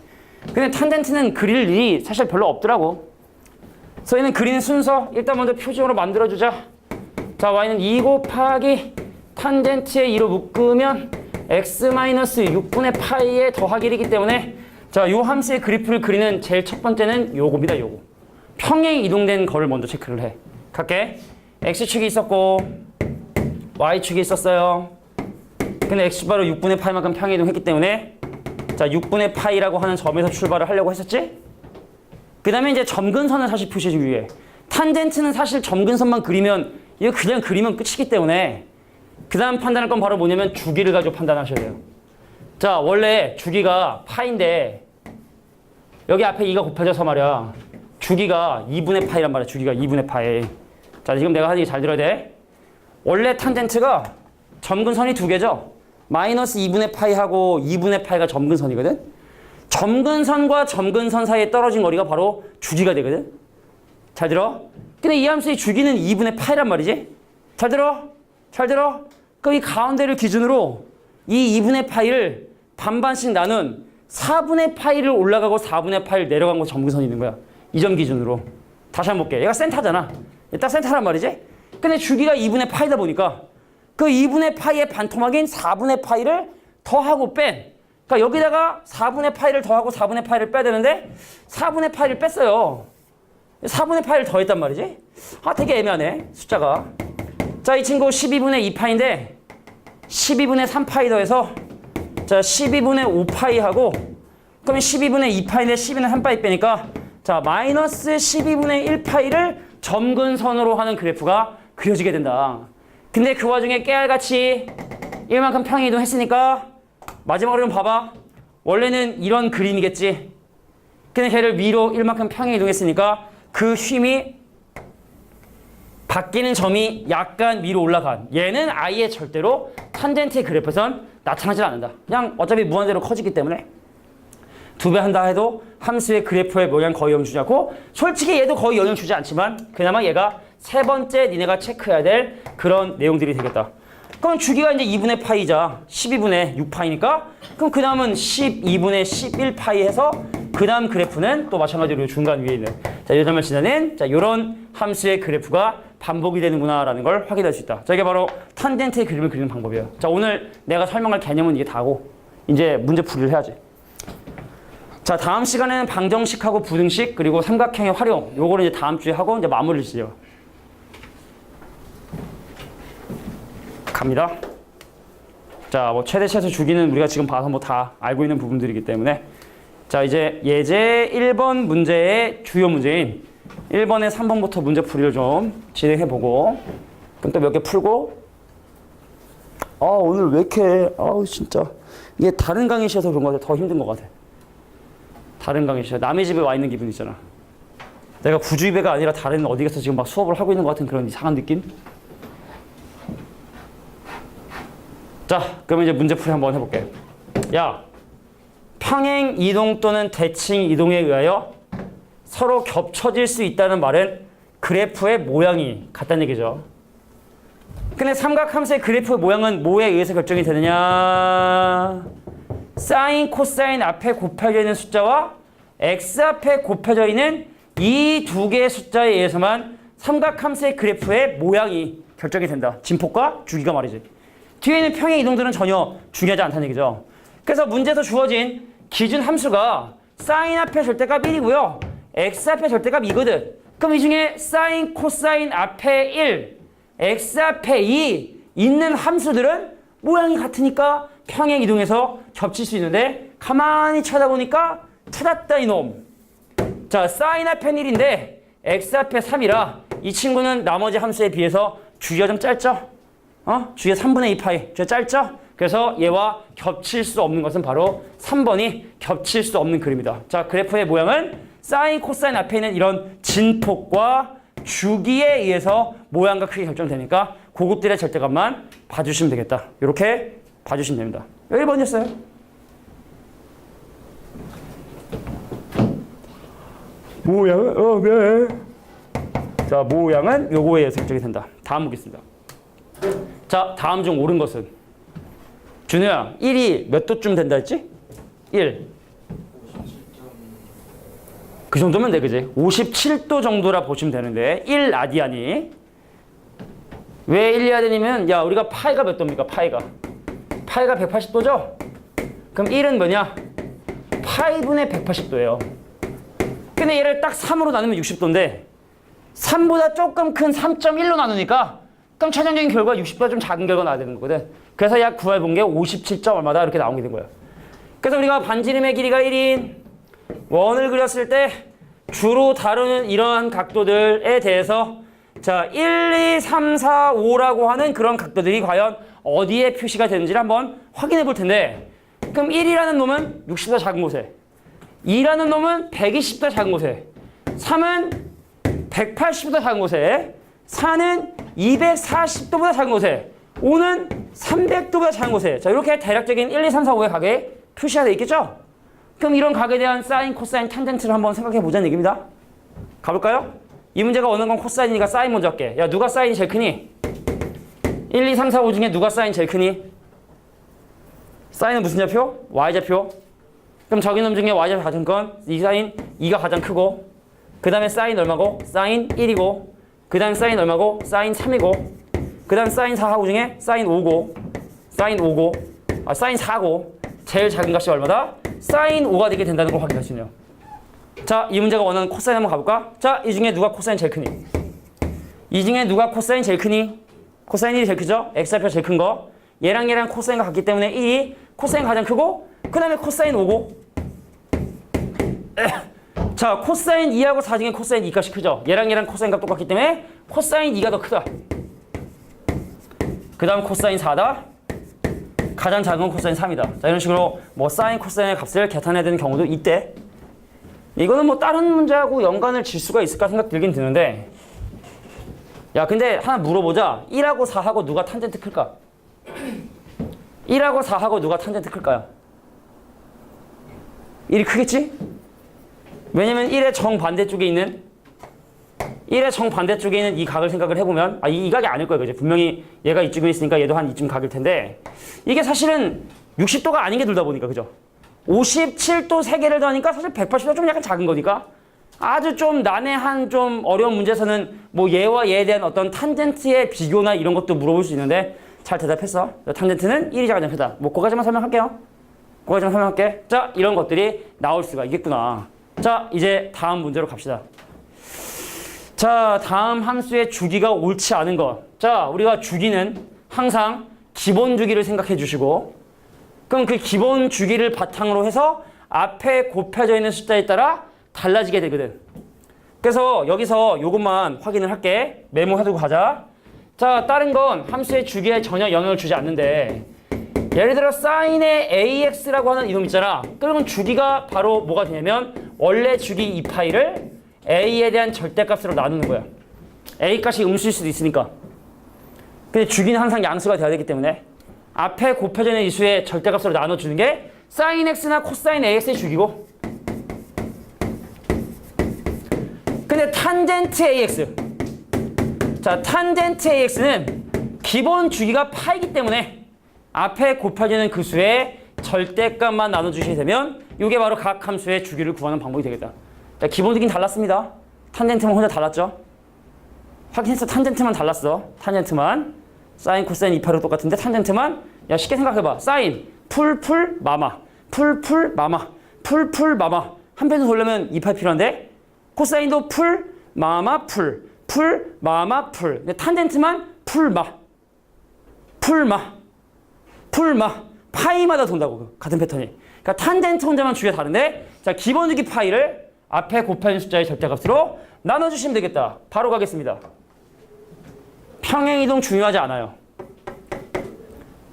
근데 탄젠트는 그릴 일이 사실 별로 없더라고. 저희는 그리는 순서 일단 먼저 표준으로 만들어주자. 자, y는 2 곱하기 탄젠트의 2로 묶으면 x-6분의 파이에 더하기 1이기 때문에, 자, 요 함수의 그래프를 그리는 제일 첫 번째는 요겁니다. 요거 평행 이동된 거를 먼저 체크를 해. 갈게. x축이 있었고 y축이 있었어요. 근데 x축 바로 6분의 파이만큼 평행 이동했기 때문에, 자, 6분의 파이라고 하는 점에서 출발을 하려고 했었지? 그 다음에 이제 점근선을 사실 표시해주기 위해, 탄젠트는 사실 점근선만 그리면 이거 그냥 그리면 끝이기 때문에 그 다음 판단할 건 바로 뭐냐면 주기를 가지고 판단하셔야 돼요. 자, 원래 주기가 파인데 여기 앞에 2가 곱해져서 말이야 주기가 2분의 파이란 말이야. 주기가 2분의 파이. 자, 지금 내가 하는 얘기 잘 들어야 돼. 원래 탄젠트가 점근선이 두 개죠. 마이너스 2분의 파이하고 2분의 파이가 점근선이거든. 점근선과 점근선 사이에 떨어진 거리가 바로 주기가 되거든. 잘 들어? 근데 이 함수의 주기는 2분의 파이란 말이지. 잘 들어? 잘 들어? 그럼 이 가운데를 기준으로 이 2분의 파이를 반반씩 나눈 4분의 파이를 올라가고 4분의 파이를 내려간 거 점근선이 있는 거야. 이 점 기준으로. 다시 한번 볼게. 얘가 센터잖아. 딱 센터란 말이지? 근데 주기가 2분의 파이다 보니까 그 2분의 파이의 반토막인 4분의 파이를 더하고 뺀. 그러니까 여기다가 4분의 파이를 더하고 4분의 파이를 빼야 되는데 4분의 파이를 뺐어요. 4분의 파이를 더했단 말이지? 되게 애매하네. 숫자가. 자, 이 친구 12분의 2파인데 12분의 3파이 더해서 자, 12분의 5파이 하고 그러면 12분의 2파인데 12분의 3파이 빼니까 자, 마이너스 12분의 1파이를 점근선으로 하는 그래프가 그려지게 된다. 근데 그 와중에 깨알같이 1만큼 평행이동했으니까 마지막으로 좀 봐봐. 원래는 이런 그림이겠지. 근데 걔를 위로 1만큼 평행이동했으니까 그 힘이 바뀌는 점이 약간 위로 올라간. 얘는 아예 절대로 탄젠트의 그래프에선 나타나지 않는다. 그냥 어차피 무한대로 커지기 때문에 2배 한다 해도 함수의 그래프에 영향 거의 영향 주지 않고 솔직히 얘도 거의 영향 주지 않지만 그나마 얘가 세 번째 니네가 체크해야 될 그런 내용들이 되겠다. 그럼 주기가 이제 2분의 파이자 12분의 6파이니까 그럼 그 다음은 12분의 11파이 해서 그 다음 그래프는 또 마찬가지로 중간 위에 있는 자, 이 점을 지나는 자, 요런 함수의 그래프가 반복이 되는구나 라는 걸 확인할 수 있다. 자, 이게 바로 탄젠트의 그림을 그리는 방법이에요. 자, 오늘 내가 설명할 개념은 이게 다고 이제 문제 풀이를 해야지. 자, 다음 시간에는 방정식하고 부등식 그리고 삼각형의 활용 요거를 이제 다음 주에 하고 이제 마무리를 지어요. 갑니다. 자, 뭐 최대 최소 주기는 우리가 지금 봐서 뭐 다 알고 있는 부분들이기 때문에 자, 이제 예제 1번 문제의 주요 문제인 1번에 3번부터 문제 풀이를 좀 진행해보고 그럼 또 몇 개 풀고 오늘 왜 이렇게 진짜 이게 다른 강의 시에서 그런 것 같아. 더 힘든 것 같아. 다른 강의 시에 남의 집에 와 있는 기분 있잖아. 내가 구주입회가 아니라 다른 어디 가서 지금 막 수업을 하고 있는 것 같은 그런 이상한 느낌? 자, 그럼 이제 문제 풀이 한번 해볼게. 야, 평행 이동 또는 대칭 이동에 의하여 서로 겹쳐질 수 있다는 말은 그래프의 모양이 같다는 얘기죠. 근데 삼각함수의 그래프의 모양은 뭐에 의해서 결정이 되느냐? 사인, 코사인 앞에 곱해져 있는 숫자와 x 앞에 곱해져 있는 이 두 개의 숫자에 의해서만 삼각함수의 그래프의 모양이 결정이 된다. 진폭과 주기가 말이지. 뒤에 있는 평행 이동들은 전혀 중요하지 않다는 얘기죠. 그래서 문제에서 주어진 기준 함수가 사인 앞에 절대값 1이고요. x 앞에 절대값 2거든. 그럼 이 중에 사인, 코사인 앞에 1, x 앞에 2 있는 함수들은 모양이 같으니까 평행 이동해서 겹칠 수 있는데 가만히 쳐다보니까 찾았다 이놈. 자, 사인 앞에 1인데 x 앞에 3이라 이 친구는 나머지 함수에 비해서 주기가 좀 짧죠? 주기가 3분의 2파이. 주기가 짧죠? 그래서 얘와 겹칠 수 없는 것은 바로 3번이 겹칠 수 없는 그림이다. 자, 그래프의 모양은 사인, 코사인 앞에 있는 이런 진폭과 주기에 의해서 모양과 크기 결정되니까 그것들의 절대값만 봐주시면 되겠다. 이렇게 봐주시면 됩니다. 1번이었어요. 모양은 미안해. 자, 모양은 요거에 의해서 결정이 된다. 다음 보겠습니다. 자, 다음 중 옳은 것은 준우야, 1이 몇 도쯤 된다 했지? 1. 그 정도면 돼, 그지? 57도 정도라 보시면 되는데 1 라디안이 왜 1 라디안이면 야, 우리가 파이가 몇 도입니까? 파이가 180도죠? 그럼 1은 뭐냐? 파이분의 180도예요. 근데 얘를 딱 3으로 나누면 60도인데 3보다 조금 큰 3.1로 나누니까 그럼 최종적인 결과 60보다 좀 작은 결과가 나와야 되는 거거든. 그래서 약 구해본 게 57점 얼마다 이렇게 나오게 된 거야. 그래서 우리가 반지름의 길이가 1인 원을 그렸을 때 주로 다루는 이러한 각도들에 대해서 자, 1, 2, 3, 4, 5라고 하는 그런 각도들이 과연 어디에 표시가 되는지를 한번 확인해 볼 텐데 그럼 1이라는 놈은 60보다 작은 곳에 2라는 놈은 120보다 작은 곳에 3은 180보다 작은 곳에 4는 240도보다 작은 곳에 5는 300도보다 작은 곳에 자, 이렇게 대략적인 1, 2, 3, 4, 5의 각에 표시가 되어 있겠죠? 그럼 이런 각에 대한 사인, 코사인, 탄젠트를 한번 생각해 보자는 얘기입니다. 가볼까요? 이 문제가 오는 건 코사인이니까 사인 먼저 할게. 야, 누가 사인이 제일 크니? 1, 2, 3, 4, 5 중에 누가 사인 제일 크니? 사인은 무슨 좌표? y좌표. 그럼 저기 놈 중에 y좌표 가장 건 이 사인 2가 가장 크고 그 다음에 사인 얼마고? 사인 1이고 그 다음 사인 얼마고? 사인 3이고 그 다음 사인 4하고 중에 사인 5고 사인 4고 제일 작은 값이 얼마다? 사인 5가 되게 된다는 걸 확인할 수 있네요. 자, 이 문제가 원하는 코사인 한번 가볼까? 자, 이 중에 누가 코사인 제일 크니? 이 중에 누가 코사인 제일 크니? 코사인 1이 제일 크죠? x좌표 제일 큰 거. 얘랑 코사인과 같기 때문에 1이 코사인 가장 크고 그 다음에 코사인 5고 자, 코사인 2하고 4 중에 코사인 2 값이 크죠? 얘랑 코사인과 똑같기 때문에 코사인 2가 더 크다. 그 다음 코사인 4다. 가장 작은 코사인 3이다. 자, 이런 식으로 뭐 사인, 코사인의 값을 계산해야 되는 경우도 있대. 이거는 뭐 다른 문제하고 연관을 질 수가 있을까 생각 들긴 드는데 야, 근데 하나 물어보자. 1하고 4하고 누가 탄젠트 클까? 1하고 4하고 누가 탄젠트 클까요? 1이 크겠지? 왜냐면 1의 정반대쪽에 있는 이 각을 생각을 해보면 이 각이 아닐 거예요. 그죠? 분명히 얘가 이쪽에 있으니까 얘도 한 이쯤 각일 텐데 이게 사실은 60도가 아닌 게 둘다 보니까 그죠? 57도 3개를 더하니까 사실 180도 좀 약간 작은 거니까 아주 좀 난해한 좀 어려운 문제에서는 뭐 얘와 얘에 대한 어떤 탄젠트의 비교나 이런 것도 물어볼 수 있는데 잘 대답했어. 탄젠트는 1이 가장 크다. 뭐 그거까지만 설명할게요. 그거까지만 설명할게. 자, 이런 것들이 나올 수가 있겠구나. 자, 이제 다음 문제로 갑시다. 자, 다음 함수의 주기가 옳지 않은 것. 자, 우리가 주기는 항상 기본 주기를 생각해 주시고 그럼 그 기본 주기를 바탕으로 해서 앞에 곱해져 있는 숫자에 따라 달라지게 되거든. 그래서 여기서 이것만 확인을 할게. 메모해두고 가자. 자, 다른 건 함수의 주기에 전혀 영향을 주지 않는데 예를 들어 사인의 AX라고 하는 이놈 있잖아. 그러면 주기가 바로 뭐가 되냐면 원래 주기 2파이를 A에 대한 절대값으로 나누는 거야. A값이 음수일 수도 있으니까. 근데 주기는 항상 양수가 돼야 되기 때문에 앞에 곱해져 있는 이 수의 절대값으로 나눠주는 게 사인 X나 코사인 AX의 주기고 근데 탄젠트 AX 자, 탄젠트 AX는 기본 주기가 파이기 때문에 앞에 곱해지는 그 수의 절대값만 나눠주시게 되면 이게 바로 각 함수의 주기를 구하는 방법이 되겠다. 자, 기본 주기는 달랐습니다. 탄젠트만 혼자 달랐죠. 확인했어. 탄젠트만 달랐어. 탄젠트만 사인 코사인 2파로 똑같은데 탄젠트만 야 쉽게 생각해봐. 사인 풀풀 마마 풀풀 마마 풀풀 마마 한 배도 돌려면 2파 필요한데 코사인도 풀 마마 풀 마마 풀 근데 탄젠트만 풀마 파이마다 돈다고 같은 패턴이. 그러니까 탄젠트 혼자만 주기가 다른데 자, 기본 주기 파이를 앞에 곱하는 숫자의 절대값으로 나눠주시면 되겠다. 바로 가겠습니다. 평행이동 중요하지 않아요.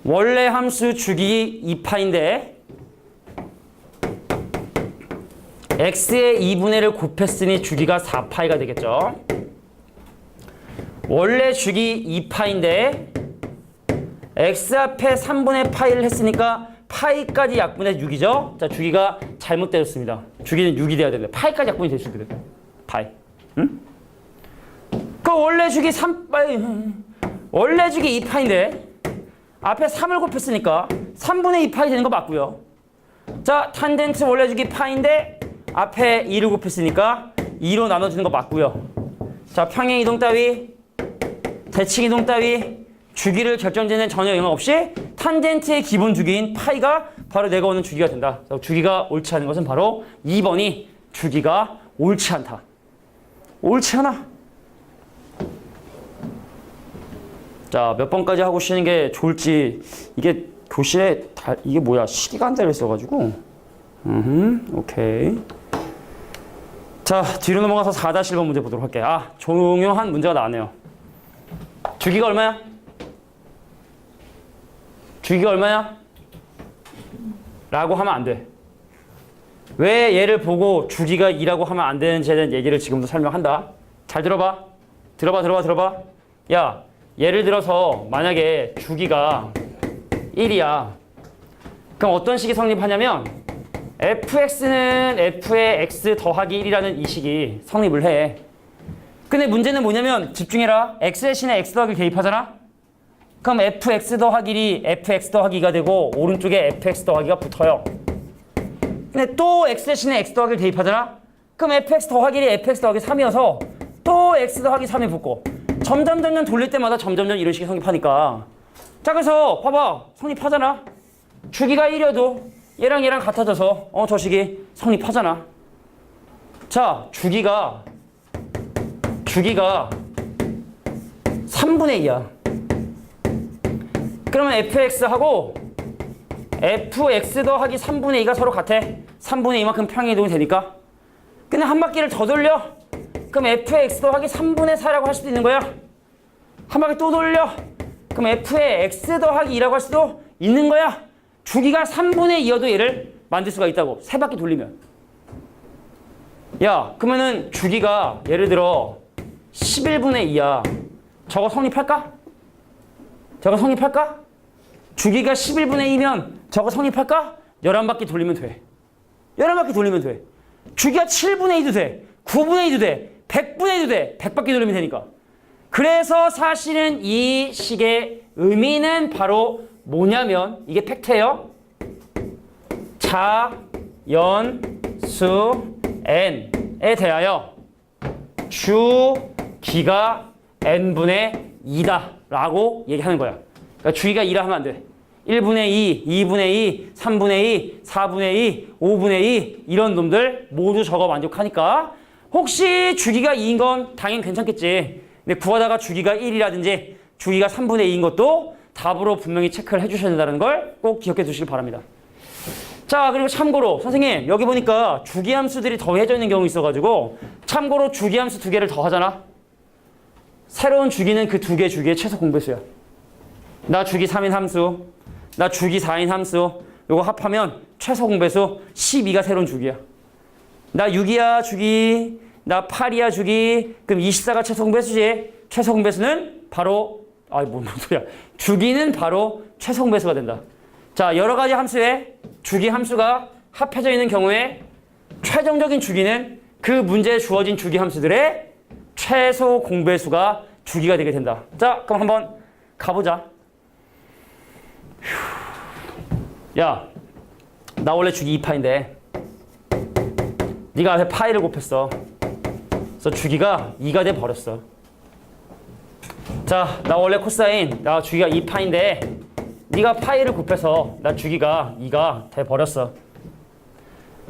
원래 함수 주기 2파인데 x의 2분의 1을 곱했으니 주기가 4파이가 되겠죠. 원래 주기 2파인데 x 앞에 3분의 파이를 했으니까 파이까지 약분해 6이죠. 자, 주기가 잘못되었습니다. 주기는 6이 돼야 되는데 파이까지 약분이 될 수 있거든. 파이. 응? 그 원래 주기 2파인데 앞에 3을 곱했으니까 3분의 2파이 되는 거 맞고요. 자, 탄젠트 원래 주기 파인데 앞에 2를 곱했으니까 2로 나눠주는 거 맞고요. 자, 평행 이동 따위, 대칭 이동 따위, 주기를 결정짓는 전혀 영향 없이 탄젠트의 기본 주기인 파이가 바로 내가 오는 주기가 된다. 주기가 옳지 않은 것은 바로 2번이 주기가 옳지 않다. 옳지 않아. 자, 몇 번까지 하고 쉬는 게 좋을지 이게 교실에 이게 뭐야 시기가 안 달려 있어가지고 오케이. 자, 뒤로 넘어가서 4-1번 문제 보도록 할게. 아, 중요한 문제가 나왔네요. 주기가 얼마야? 주기가 얼마야? 라고 하면 안 돼. 왜 얘를 보고 주기가 2라고 하면 안 되는지에 대한 얘기를 지금부터 설명한다. 잘 들어봐. 들어봐. 야, 예를 들어서 만약에 주기가 1이야. 그럼 어떤 식이 성립하냐면 fx는 f의 x 더하기 1이라는 이 식이 성립을 해. 근데 문제는 뭐냐면 집중해라. x 대신에 x 더하기 대입하잖아. 그럼 fx 더하기 1이 fx 더하기 2가 되고 오른쪽에 fx 더하기가 붙어요. 근데 또 x 대신에 x 더하기를 대입하잖아? 그럼 fx 더하기 1이 fx 더하기 3이어서 또 x 더하기 3이 붙고 점점 돌릴 때마다 점점 이런 식의 성립하니까 자 그래서 봐봐 성립하잖아. 주기가 1이어도 얘랑 같아져서 저 식이 성립하잖아. 자 주기가 3분의 2야. 그러면 fx하고 fx 더하기 3분의 2가 서로 같아. 3분의 2만큼 평행이동이 되니까. 근데 한 바퀴를 더 돌려. 그럼 fx 더하기 3분의 4라고 할 수도 있는 거야. 한 바퀴 또 돌려. 그럼 f의 x 더하기 2라고 할 수도 있는 거야. 주기가 3분의 2여도 얘를 만들 수가 있다고. 세 바퀴 돌리면. 야 그러면은 주기가 예를 들어 11분의 2야. 저거 성립할까? 주기가 11분의 2면 저거 성립할까? 11바퀴 돌리면 돼. 11바퀴 돌리면 돼. 주기가 7분의 2도 돼. 9분의 2도 돼. 100분의 2도 돼. 100바퀴 돌리면 되니까. 그래서 사실은 이 식의 의미는 바로 뭐냐면 이게 팩트예요. 자연수 n에 대하여 주기가 n분의 2다 라고 얘기하는 거야. 그러니까 주기가 2라 하면 안 돼. 1분의 2, 2분의 2, 3분의 2, 4분의 2, 5분의 2 이런 놈들 모두 저거 만족하니까 혹시 주기가 2인 건 당연히 괜찮겠지. 근데 구하다가 주기가 1이라든지 주기가 3분의 2인 것도 답으로 분명히 체크를 해주셔야 된다는 걸 꼭 기억해 두시길 바랍니다. 자 그리고 참고로 선생님 여기 보니까 주기함수들이 더해져 있는 경우 있어가지고 참고로 주기함수 2개를 더하잖아. 새로운 주기는 그 2개 주기의 최소 공배수야. 나 주기 3인 함수, 나 주기 4인 함수 요거 합하면 최소 공배수 12가 새로운 주기야. 나 6이야 주기, 나 8이야 주기, 그럼 24가 최소 공배수지. 최소 공배수는 바로 뭔 소리야. 주기는 바로 최소 공배수가 된다. 자 여러 가지 함수에 주기 함수가 합해져 있는 경우에 최종적인 주기는 그 문제에 주어진 주기 함수들의 최소 공배수가 주기가 되게 된다. 자 그럼 한번 가보자. 야, 나 원래 주기 2파인데 네가 앞에 파이를 곱했어. 그래서 주기가 2가 돼 버렸어. 자, 나 원래 코사인 나 주기가 2파인데 네가 파이를 곱해서 나 주기가 2가 돼 버렸어.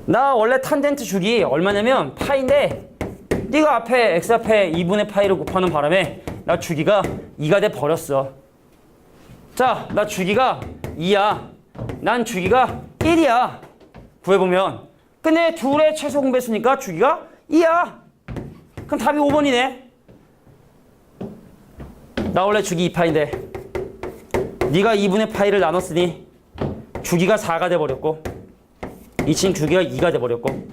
나 원래 탄젠트 주기 얼마냐면 파인데 네가 앞에 x 앞에 2분의 파이를 곱하는 바람에 나 주기가 2가 돼 버렸어. 자, 나 주기가 2야. 난 주기가 1이야. 구해보면. 근데 둘의 최소 공배수니까 주기가 2야. 그럼 답이 5번이네. 나 원래 주기 2파인데 네가 2분의 파이를 나눴으니 주기가 4가 돼버렸고 이 친구 주기가 2가 돼버렸고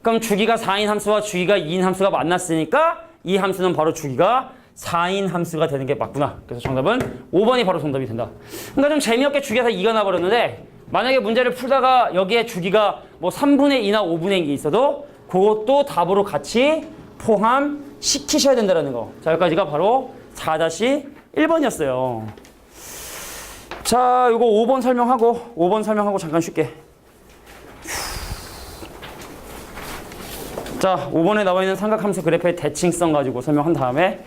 그럼 주기가 4인 함수와 주기가 2인 함수가 만났으니까 이 함수는 바로 주기가 4인 함수가 되는 게 맞구나. 그래서 정답은 5번이 바로 정답이 된다. 그러니까 좀 재미없게 주기가 다 2가 나버렸는데 만약에 문제를 풀다가 여기에 주기가 뭐 3분의 2나 5분의 2가 있어도 그것도 답으로 같이 포함시키셔야 된다는 거. 자 여기까지가 바로 4-1번이었어요. 자 요거 5번 설명하고 잠깐 쉴게. 자 5번에 나와 있는 삼각함수 그래프의 대칭성 가지고 설명한 다음에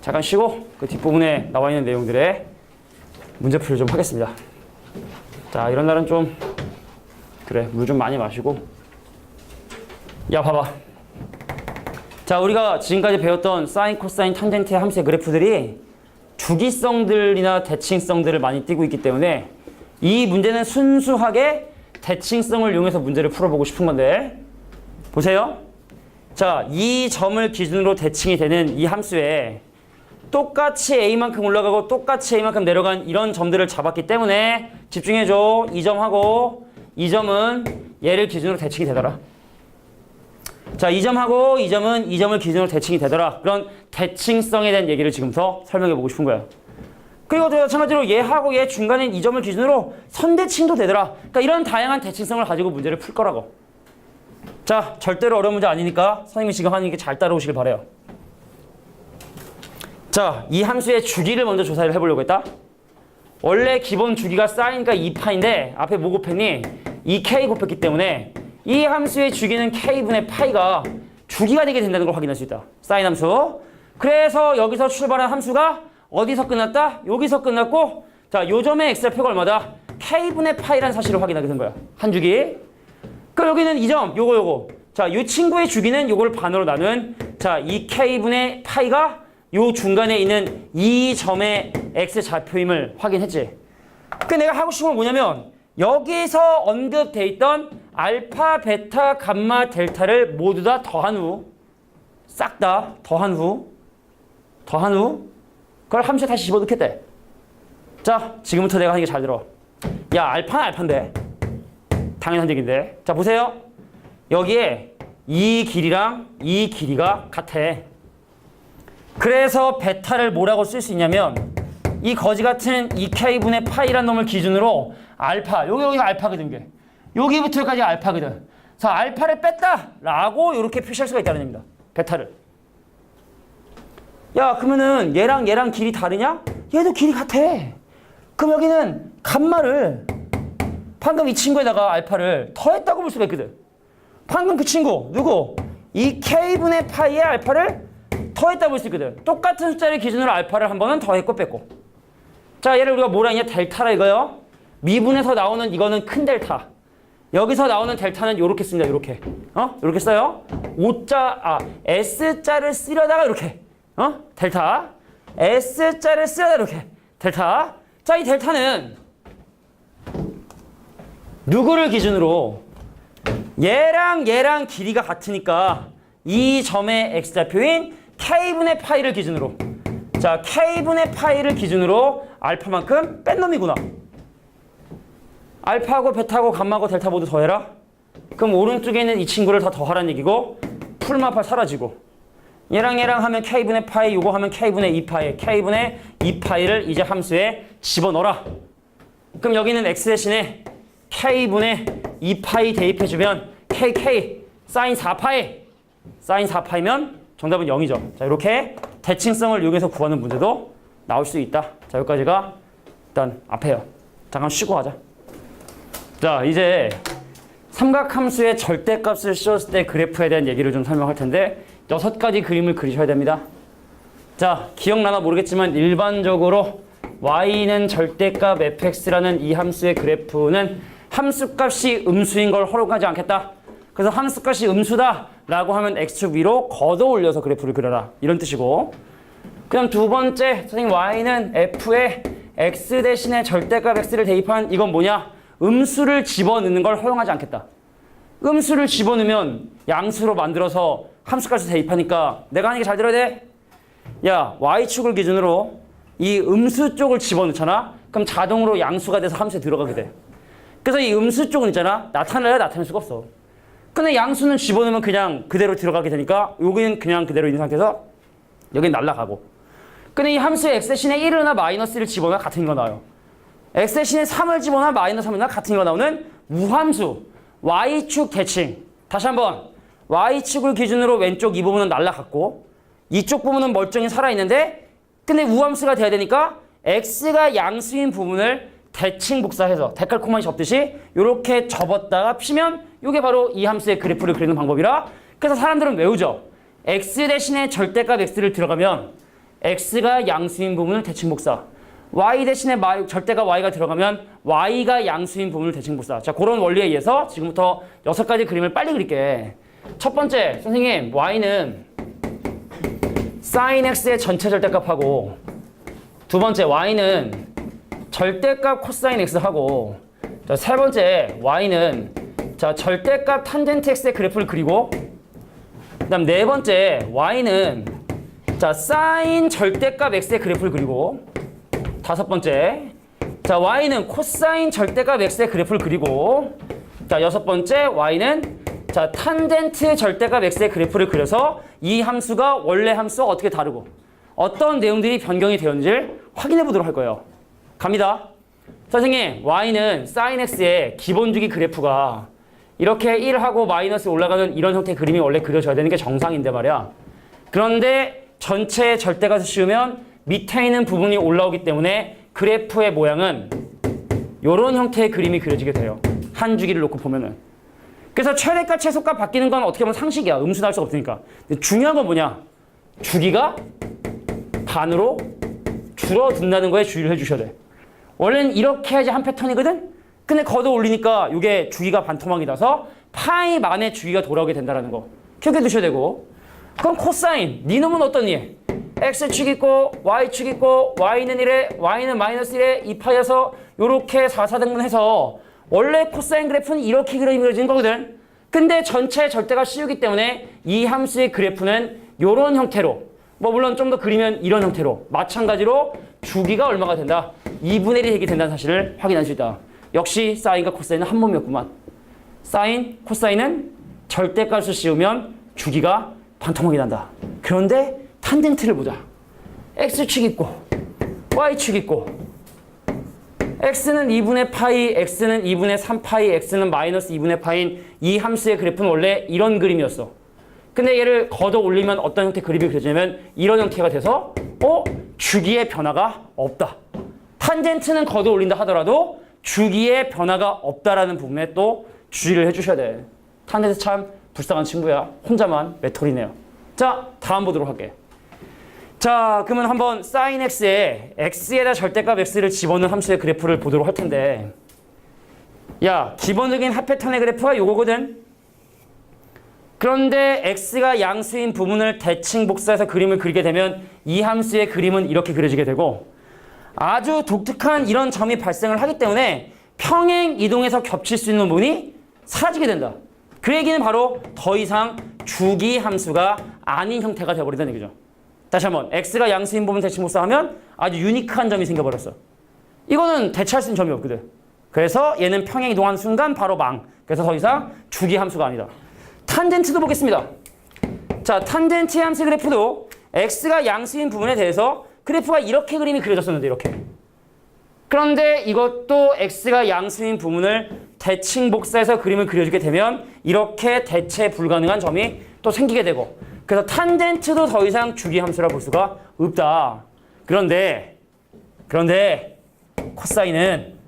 잠깐 쉬고 그 뒷부분에 나와 있는 내용들의 문제풀이를 좀 하겠습니다. 자 이런 날은 좀 그래 물 좀 많이 마시고 야 봐봐. 자 우리가 지금까지 배웠던 사인, 코사인, 탄젠트의 함수의 그래프들이 주기성들이나 대칭성들을 많이 띠고 있기 때문에 이 문제는 순수하게 대칭성을 이용해서 문제를 풀어보고 싶은 건데 보세요. 자, 이 점을 기준으로 대칭이 되는 이 함수에 똑같이 A만큼 올라가고 똑같이 A만큼 내려간 이런 점들을 잡았기 때문에 집중해줘. 이 점하고 이 점은 얘를 기준으로 대칭이 되더라. 자, 이 점하고 이 점은 이 점을 기준으로 대칭이 되더라. 그런 대칭성에 대한 얘기를 지금부터 설명해보고 싶은 거야. 그리고 또 마찬가지로 얘하고 얘 중간에 이 점을 기준으로 선대칭도 되더라. 그러니까 이런 다양한 대칭성을 가지고 문제를 풀 거라고. 자, 절대로 어려운 문제 아니니까 선생님이 지금 하는 게 잘 따라오시길 바래요. 자, 이 함수의 주기를 먼저 조사를 해보려고 했다. 원래 기본 주기가 사인과 2파인데 앞에 뭐 곱했니? 2k 곱했기 때문에 이 함수의 주기는 k분의 파이가 주기가 되게 된다는 걸 확인할 수 있다. 사인 함수. 그래서 여기서 출발한 함수가 어디서 끝났다? 여기서 끝났고 자, 요점의 x의 표가 얼마다? k분의 파이라는 사실을 확인하게 된 거야. 한 주기. 그럼 여기는 이 점, 요거. 자, 이 친구의 주기는 요걸 반으로 나눈 자, 이 k분의 파이가 요 중간에 있는 이 점의 x 좌표임을 확인했지. 그 내가 하고 싶은 건 뭐냐면 여기서 언급돼 있던 알파, 베타, 감마, 델타를 모두 다 더한 후 싹 다 더한 후 그걸 함수에 다시 집어넣겠대. 자, 지금부터 내가 하는 게 잘 들어. 야, 알파는 알파인데 당연한 얘기인데 자, 보세요. 여기에 이 길이랑 이 길이가 같아. 그래서 베타를 뭐라고 쓸 수 있냐면 이 거지 같은 2k분의 파이라는 놈을 기준으로 알파, 여기가 알파거든. 이게 여기부터 여기까지가 알파거든. 자, 알파를 뺐다 라고 이렇게 표시할 수가 있다는 얘기입니다. 베타를. 야, 그러면은 얘랑 길이 다르냐? 얘도 길이 같아. 그럼 여기는 감마를 방금 이 친구에다가 알파를 더했다고 볼 수가 있거든. 방금 그 친구 누구? 이 k분의 파이의 알파를 더했다고 볼 수 있거든. 똑같은 숫자를 기준으로 알파를 한 번은 더했고 뺐고. 자, 얘를 우리가 뭐라 했냐? 델타라 이거요. 미분에서 나오는 이거는 큰 델타. 여기서 나오는 델타는 요렇게 씁니다. 요렇게. 요렇게 써요. S자를 쓰려다가 이렇게. 델타. S자를 쓰려다가 이렇게. 델타. 자, 이 델타는 누구를 기준으로? 얘랑 길이가 같으니까 이 점의 x좌표인 k분의 파이를 기준으로. 자, k분의 파이를 기준으로 알파만큼 뺀 놈이구나. 알파하고 베타하고 감마하고 델타 모두 더해라. 그럼 오른쪽에 있는 이 친구를 다 더하라는 얘기고 풀마파 사라지고 얘랑 하면 k분의 파이, 요거 하면 k분의 2파이, k분의 2파이를 이제 함수에 집어넣어라. 그럼 여기는 x 대신에 k분의 2파이 대입해주면 kk 사인 4파이면 정답은 0이죠. 자, 이렇게 대칭성을 이용해서 구하는 문제도 나올 수 있다. 자, 여기까지가 일단 앞에요. 잠깐 쉬고 하자. 자, 이제 삼각함수의 절대값을 씌웠을 때 그래프에 대한 얘기를 좀 설명할 텐데 6가지 그림을 그리셔야 됩니다. 자, 기억나나 모르겠지만 일반적으로 y는 절대값 fx라는 이 함수의 그래프는 함수값이 음수인 걸 허용하지 않겠다. 그래서 함수값이 음수다 라고 하면 x축 위로 걷어 올려서 그래프를 그려라. 이런 뜻이고. 그 다음 두 번째, 선생님 y는 f에 x 대신에 절대값 x를 대입한 이건 뭐냐? 음수를 집어넣는 걸 허용하지 않겠다. 음수를 집어넣으면 양수로 만들어서 함수값을 대입하니까 내가 하는 게 잘 들어야 돼. 야, y축을 기준으로 이 음수 쪽을 집어넣잖아. 그럼 자동으로 양수가 돼서 함수에 들어가게 돼. 그래서 이 음수 쪽은 있잖아. 나타날래야 나타낼 수가 없어. 근데 양수는 집어넣으면 그냥 그대로 들어가게 되니까 여기는 그냥 그대로 있는 상태에서 여기는 날아가고. 근데 이 함수에 x 대신에 1이나 마이너스를 집어넣어 같은 거 나와요. x 대신에 3을 집어넣어 마이너스 3이나 같은 거 나오는 무함수 y축 대칭. 다시 한번 y축을 기준으로 왼쪽 이 부분은 날아갔고 이쪽 부분은 멀쩡히 살아있는데 근데 우함수가 돼야 되니까 x가 양수인 부분을 대칭 복사해서 데칼코마니 접듯이 이렇게 접었다가 피면 이게 바로 이 함수의 그래프를 그리는 방법이라. 그래서 사람들은 외우죠. x 대신에 절대값 x를 들어가면 x가 양수인 부분을 대칭 복사, y 대신에 절대값 y가 들어가면 y가 양수인 부분을 대칭 복사. 자, 그런 원리에 의해서 지금부터 6가지 그림을 빨리 그릴게. 첫 번째, 선생님 y는 sin x의 전체 절대값하고, 두 번째 y는 절대값 코사인 x하고, 자, 세 번째 y는 자 절대값 탄젠트 x의 그래프를 그리고, 그다음 네 번째 y는 자 사인 절대값 x의 그래프를 그리고, 다섯 번째 자 y는 코사인 절대값 x의 그래프를 그리고, 자 여섯 번째 y는 자 탄젠트 절대값 x의 그래프를 그려서 이 함수가 원래 함수와 어떻게 다르고 어떤 내용들이 변경이 되었는지를 확인해 보도록 할 거예요. 갑니다. 선생님, y는 sin x의 기본주기 그래프가 이렇게 1하고 마이너스 올라가는 이런 형태의 그림이 원래 그려져야 되는 게 정상인데 말이야. 그런데 전체 절대값을 씌우면 밑에 있는 부분이 올라오기 때문에 그래프의 모양은 이런 형태의 그림이 그려지게 돼요. 한 주기를 놓고 보면은. 그래서 최대값, 최소값 바뀌는 건 어떻게 보면 상식이야. 음수는 할 수 없으니까. 근데 중요한 건 뭐냐? 주기가 반으로 줄어든다는 거에 주의를 해주셔야 돼. 원래는 이렇게 해야지 한 패턴이거든? 근데 걷어 올리니까 이게 주기가 반토막이 나서 파이 만의 주기가 돌아오게 된다는 거. 기억해 두셔야 되고. 그럼 코사인. 네 놈은 어떤 일? X축 있고 Y축 있고 Y는 1에 Y는 마이너스 1에 2파이여서 요렇게 4사등분해서 원래 코사인 그래프는 이렇게 그려지는 거거든. 근데 전체 절대가 씌우기 때문에 이 함수의 그래프는 요런 형태로 뭐 물론 좀 더 그리면 이런 형태로 마찬가지로 주기가 얼마가 된다. 2분의 1이 되게 된다는 사실을 확인할 수 있다. 역시 사인과 코사인은 한 몸이었구만. 사인, 코사인은 절대값을 씌우면 주기가 반토막이 난다. 그런데 탄젠트를 보자. X축 있고 Y축 있고 X는 2분의 파이, X는 2분의 3파이, X는 마이너스 2분의 파인 이 함수의 그래프는 원래 이런 그림이었어. 근데 얘를 걷어 올리면 어떤 형태의 그림이 그려지냐면 이런 형태가 돼서 주기의 변화가 없다. 탄젠트는 걷어 올린다 하더라도 주기의 변화가 없다라는 부분에 또 주의를 해주셔야 돼. 탄젠트 참 불쌍한 친구야. 혼자만 메토리네요. 자, 다음 보도록 할게. 자, 그러면 한번 sin x에 x에다 절대값 x를 집어넣은 함수의 그래프를 보도록 할 텐데, 야, 기본적인 합 패턴의 그래프가 요거거든. 그런데 x가 양수인 부분을 대칭 복사해서 그림을 그리게 되면 이 함수의 그림은 이렇게 그려지게 되고, 아주 독특한 이런 점이 발생을 하기 때문에 평행 이동해서 겹칠 수 있는 부분이 사라지게 된다. 그 얘기는 바로 더 이상 주기 함수가 아닌 형태가 되어버린다는 얘기죠. 다시 한번 x가 양수인 부분 대칭 복사하면 아주 유니크한 점이 생겨버렸어. 이거는 대체할 수 있는 점이 없거든. 그래서 얘는 평행 이동하는 순간 바로 망. 그래서 더 이상 주기 함수가 아니다. 탄젠트도 보겠습니다. 자, 탄젠트 함수 그래프도 x가 양수인 부분에 대해서 그래프가 이렇게 그림이 그려졌었는데 이렇게. 그런데 이것도 x가 양수인 부분을 대칭 복사해서 그림을 그려주게 되면 이렇게 대체 불가능한 점이 또 생기게 되고, 그래서 탄젠트도 더 이상 주기 함수라 볼 수가 없다. 그런데 코사인은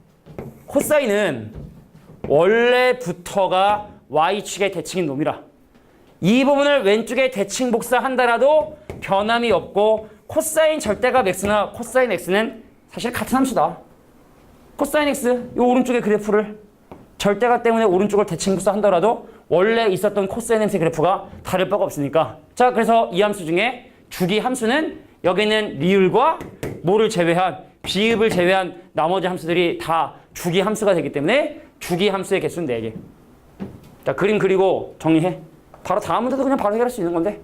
원래부터가 y축의 대칭인 놈이라 이 부분을 왼쪽에 대칭 복사한다라도 변함이 없고, 코사인 절대값 x나 코사인 x는 사실 같은 함수다. 코사인 x, 이 오른쪽의 그래프를 절대값 때문에 오른쪽을 대칭 복사한다라도 원래 있었던 코사인 x의 그래프가 다를 바가 없으니까. 자, 그래서 이 함수 중에 주기 함수는 여기는 리을과 뭐를 제외한 비읍을 제외한 나머지 함수들이 다 주기 함수가 되기 때문에 주기 함수의 개수는 4개. 자, 그림 그리고 정리해. 바로 다음 문제도 그냥 바로 해결할 수 있는 건데.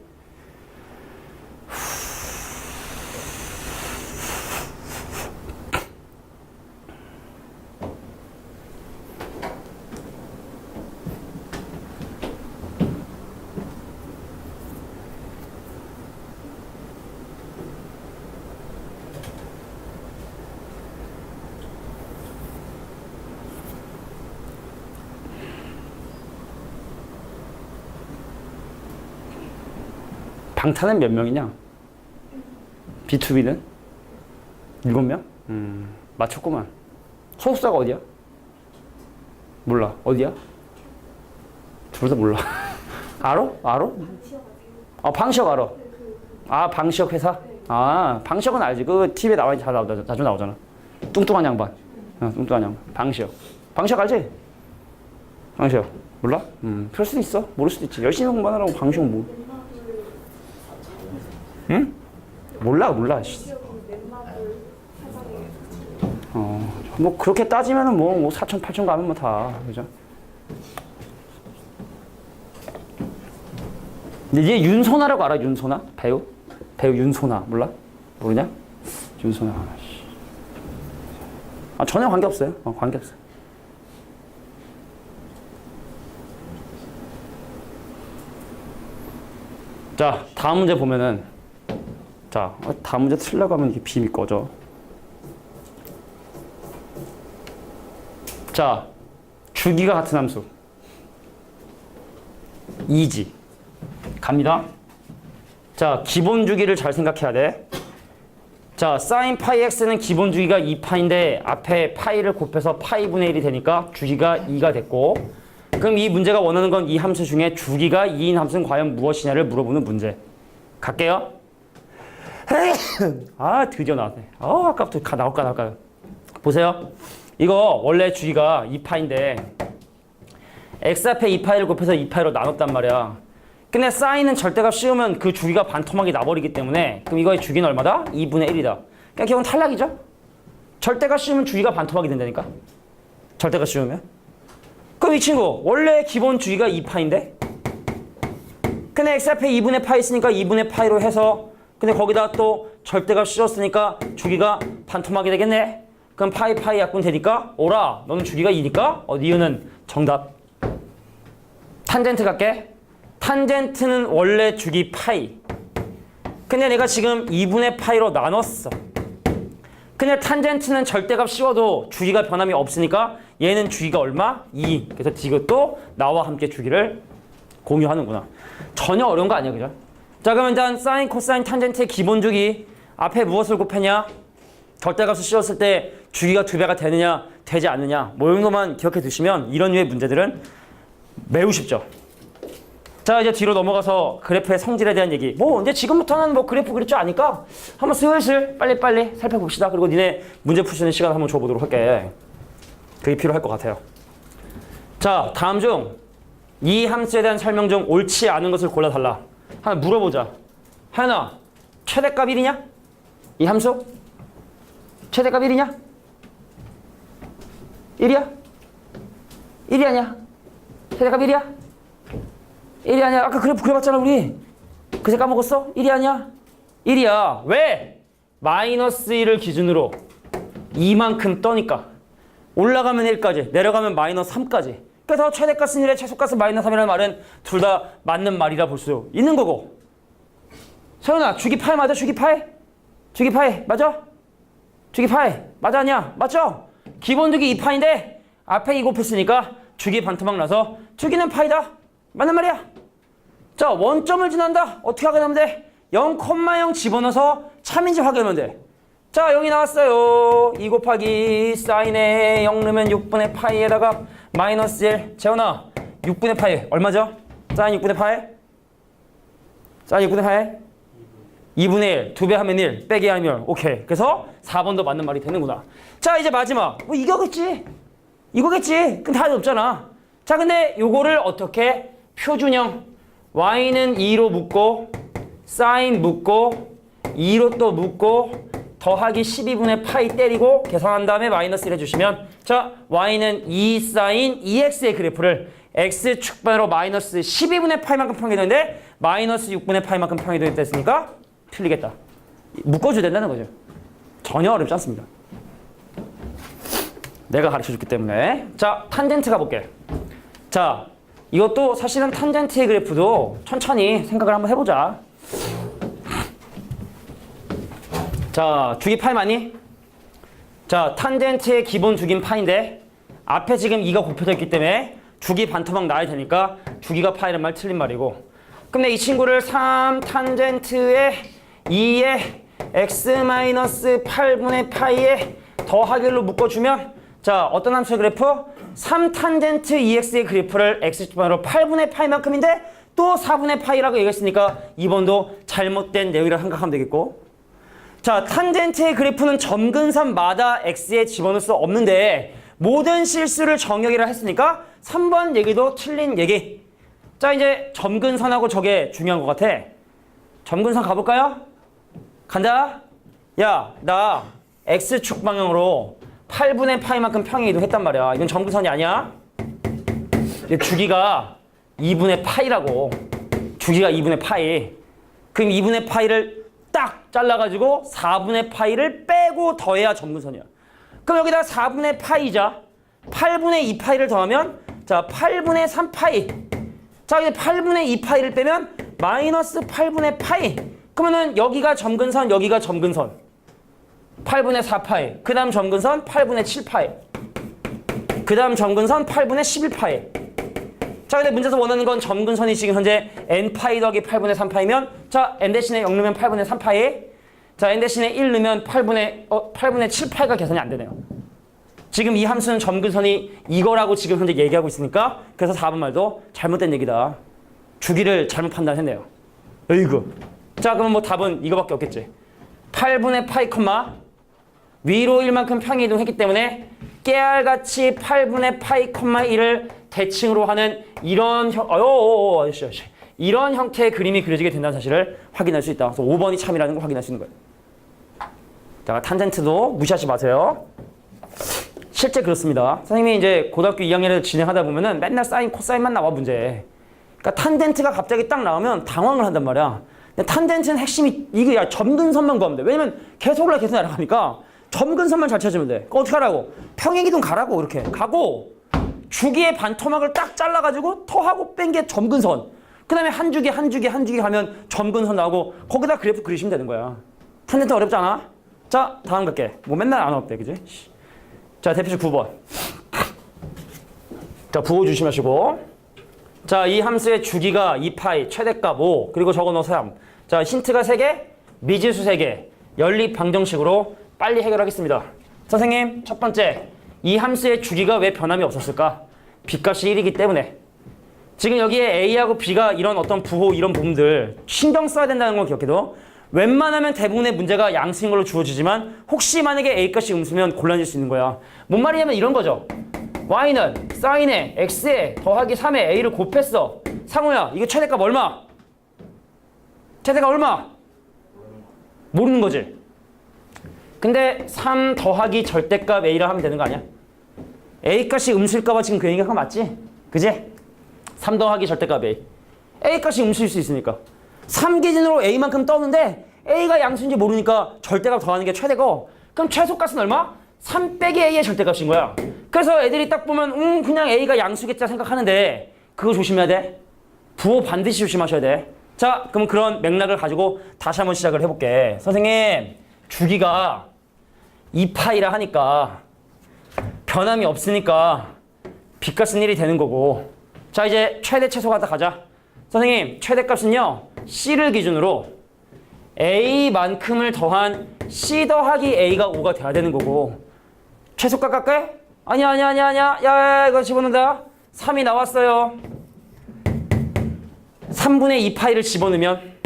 방탄은 몇 명이냐? B2B는? 7명? 맞췄구만. 소속사가 어디야? 몰라. 어디야? 둘 다 몰라. 알아? 아, 방시혁 알아. 아, 방시혁 회사? 아, 방시혁은 알지. 그 TV에 자주 나오잖아. 뚱뚱한 양반. 뚱뚱한 양반. 방시혁. 방시혁 알지? 방시혁. 몰라? 그럴 수도 있어. 모를 수도 있지. 열심히 공부하느라고 방시혁 뭐. 응? 몰라. 뭐 그렇게 따지면은 뭐 4천, 8천 가면 뭐 다, 그죠? 근데 얘 윤소나라고 알아? 윤소나? 배우 윤소나 몰라? 모르냐? 윤소나. 아, 전혀 관계없어요. 관계없어요. 자, 다음 문제 보면은, 자, 다음 문제 틀려고 하면 이게 빔이 꺼져. 자, 주기가 같은 함수 2지 갑니다. 자, 기본 주기를 잘 생각해야 돼. 자, sin 파이 x는 기본 주기가 2파인데 앞에 파이를 곱해서 파이분의 1이 되니까 주기가 2가 됐고, 그럼 이 문제가 원하는 건 이 함수 중에 주기가 2인 함수는 과연 무엇이냐를 물어보는 문제. 갈게요. 아, 드디어 나왔네. 아까부터 나올까. 보세요. 이거 원래 주기가 2파인데 x 앞에 2파이를 곱해서 2파이로 나눴단 말이야. 근데 사인은 절대값 씌우면 그 주기가 반토막이 나버리기 때문에 그럼 이거의 주기는 얼마다? 2분의 1이다. 그러니까 결국은 탈락이죠. 절대값 씌우면 주기가 반토막이 된다니까. 절대값 씌우면. 그럼 이 친구 원래 기본 주기가 2파인데 근데 x 앞에 2분의 파이 있으니까 2분의 파이로 해서 근데 거기다 또 절대값 씌웠으니까 주기가 반토막이 되겠네. 그럼 파이 약분 되니까 오라 너는 주기가 2니까 니은은 정답. 탄젠트 갈게. 탄젠트는 원래 주기 파이. 근데 내가 지금 2분의 파이로 나눴어. 근데 탄젠트는 절대값 씌워도 주기가 변함이 없으니까 얘는 주기가 얼마? 2. 그래서 이것도 나와 함께 주기를 공유하는구나. 전혀 어려운 거 아니야, 그죠? 자, 그러면 일단 사인, 코사인, 탄젠트의 기본 주기 앞에 무엇을 곱했냐? 절대값을 씌웠을 때 주기가 2배가 되느냐, 되지 않느냐. 뭐 이런 것만 기억해 두시면 이런 류의 문제들은 매우 쉽죠. 자, 이제 뒤로 넘어가서 그래프의 성질에 대한 얘기. 뭐 이제 지금부터는 뭐 그래프 그릴 줄 아니까 한번 슬슬 빨리빨리 살펴봅시다. 그리고 니네 문제 푸시는 시간 한번 줘보도록 할게. 그게 필요할 것 같아요. 자, 다음 중 이 함수에 대한 설명 중 옳지 않은 것을 골라달라. 하나 물어보자. 하연아, 최대값 1이냐? 이 함수? 최대값 1이냐? 1이야? 1이 아니야? 최대값 1이야? 1이 아니야. 아까 그래프 그려봤잖아 우리. 그새 까먹었어? 1이 아니야? 1이야. 왜? 마이너스 1을 기준으로 이만큼 떠니까. 올라가면 1까지, 내려가면 마이너스 3까지. 그래서 최대값은 1에 최소값은 마이너스 3이라는 말은 둘 다 맞는 말이라 볼 수 있는 거고. 서연아, 주기 파이 맞아? 주기 파이? 주기 파이 맞아? 주기 파이 맞아 아니야? 맞죠? 기본 주기 2파인데 앞에 2 곱했으니까 주기 반토막 나서 주기는 파이다. 맞는 말이야. 자, 원점을 지난다. 어떻게 확인하면 돼? 0,0 집어넣어서 참인지 확인하면 돼. 자, 0이 나왔어요. 2 곱하기 사인에 0 넣으면 6분의 파이에다가 마이너스 1. 재훈아, 6분의 파이 얼마죠? 사인 6분의 파이? 사인 6분의 파이? 2분의 1. 2배 하면 1. 빼기 하면 오케이. 그래서 4번도 맞는 말이 되는구나. 자, 이제 마지막. 뭐 이거겠지. 이거겠지. 근데 답이 없잖아. 자, 근데 요거를 어떻게 표준형 y는 2로 묶고 사인 묶고 2로 또 묶고 더하기 12분의 파이 때리고 계산한 다음에 마이너스 1 해주시면 자, y는 2 사인 2x의 그래프를 x축반으로 마이너스 12분의 파이만큼 평이되는데 마이너스 6분의 파이만큼 평이됐으니까 틀리겠다. 묶어줘야 된다는 거죠. 전혀 어렵지 않습니다. 내가 가르쳐줬기 때문에. 자, 탄젠트 가볼게. 자, 이것도 사실은 탄젠트의 그래프도 천천히 생각을 한번 해보자. 자, 주기 파이 맞니? 자, 탄젠트의 기본 주기는 파인데 앞에 지금 2가 곱혀져 있기 때문에 주기 반토막 나야 되니까 주기가 파이란 말 틀린 말이고. 근데 이 친구를 3 탄젠트의 2의 x-8분의 파이에 더하기로 묶어주면 자, 어떤 함수의 그래프? 3 탄젠트 2x의 그래프를 x축반으로 8분의 파이만큼인데 또 4분의 파이라고 얘기했으니까 2번도 잘못된 내용이라고 생각하면 되겠고. 자, 탄젠트의 그래프는 점근선마다 x에 집어넣을 수 없는데 모든 실수를 정역이라 했으니까 3번 얘기도 틀린 얘기. 자, 이제 점근선하고 저게 중요한 것 같아. 점근선 가볼까요? 간다. 야, 나 x축 방향으로 8분의 파이만큼 평행 이동했단 말이야. 이건 점근선이 아니야. 주기가 2분의 파이라고. 주기가 2분의 파이. 그럼 2분의 파이를 딱 잘라가지고 4분의 파이를 빼고 더해야 점근선이야. 그럼 여기다 4분의 파이자 8분의 2파이를 더하면 자, 8분의 3파이. 자, 이제 8분의 2파이를 빼면 마이너스 8분의 파이. 그러면은 여기가 점근선, 여기가 점근선. 8분의 4파이. 그 다음 점근선 8분의 7파이. 그 다음 점근선 8분의 11파이. 자, 근데 문제에서 원하는 건 점근선이 지금 현재 n파이 더하기 8분의 3파이면 자, n 대신에 0 넣으면 8분의 3파이. 자, n 대신에 1 넣으면 8분의 7, 8가 계산이 안 되네요. 지금 이 함수는 점근선이 이거라고 지금 현재 얘기하고 있으니까 그래서 4번 말도 잘못된 얘기다. 주기를 잘못 판단했네요. 으이구. 자, 그러면 뭐 답은 이거밖에 없겠지. 8분의 파이 컴마 위로 1만큼 평행이동했기 때문에 깨알같이 8분의 파이 컴마 1을 대칭으로 하는 이런 이런 형태의 그림이 그려지게 된다는 사실을 확인할 수 있다. 그래서 5번이 참이라는 걸 확인할 수 있는 거예요. 자, 탄젠트도 무시하지 마세요. 실제 그렇습니다. 선생님이 이제 고등학교 2학년을 진행하다 보면은 맨날 사인, 코사인만 나와 문제. 그러니까 탄젠트가 갑자기 딱 나오면 당황을 한단 말이야. 근데 탄젠트는 핵심이 이게 야 점근선만 구하면 돼. 왜냐면 계속 올라 계속 날아가니까 점근선만 잘 찾으면 돼. 그거 어떻게 하라고? 평행이동 가라고 이렇게 가고 주기의 반토막을 딱 잘라가지고 토하고 뺀 게 점근선. 그 다음에 한 주기 가면 점근선 나오고 거기다 그래프 그리시면 되는 거야. 탄젠트 어렵지 않아? 자, 다음 갈게. 뭐 맨날 안 어렵대, 그지? 자, 대표식 9번. 자, 부호 조심하시고. 자, 이 함수의 주기가 2파이, 최대값 5, 그리고 적어넣어 3. 자, 힌트가 3개, 미지수 3개. 연립 방정식으로 빨리 해결하겠습니다. 선생님, 첫 번째. 이 함수의 주기가 왜 변함이 없었을까? b값이 1이기 때문에. 지금 여기에 a하고 b가 이런 어떤 부호, 이런 부분들 신경 써야 된다는 걸 기억해도 웬만하면 대부분의 문제가 양수인 걸로 주어지지만 혹시 만약에 a값이 음수면 곤란해질 수 있는 거야. 뭔 말이냐면 이런 거죠. y는 사인에 x에 더하기 3에 a를 곱했어. 상호야, 이거 최대값 얼마? 최대값 얼마? 모르는 거지. 근데 3 더하기 절대값 a라 하면 되는 거 아니야? a값이 음수일까 봐 지금 그 얘기가 맞지? 그지? 3 더하기 절대값 a. a값이 음수일 수 있으니까. 3 기준으로 a만큼 떴는데 a가 양수인지 모르니까 절대값 더하는 게 최대고 그럼 최소값은 얼마? 3 빼기 a의 절대값인 거야. 그래서 애들이 딱 보면 그냥 a가 양수겠자 생각하는데 그거 조심해야 돼. 부호 반드시 조심하셔야 돼. 자, 그럼 그런 맥락을 가지고 다시 한번 시작을 해볼게. 선생님, 주기가 2파이라 하니까 변함이 없으니까 b값은 1이 되는 거고 자, 이제 최대 최소 갖다 가자. 선생님, 최대값은요 c를 기준으로 a만큼을 더한 c 더하기 a가 5가 돼야 되는 거고 최소값 갈게? 아니야 야 이거 집어넣는다. 3이 나왔어요. 3분의 2파이를 집어넣으면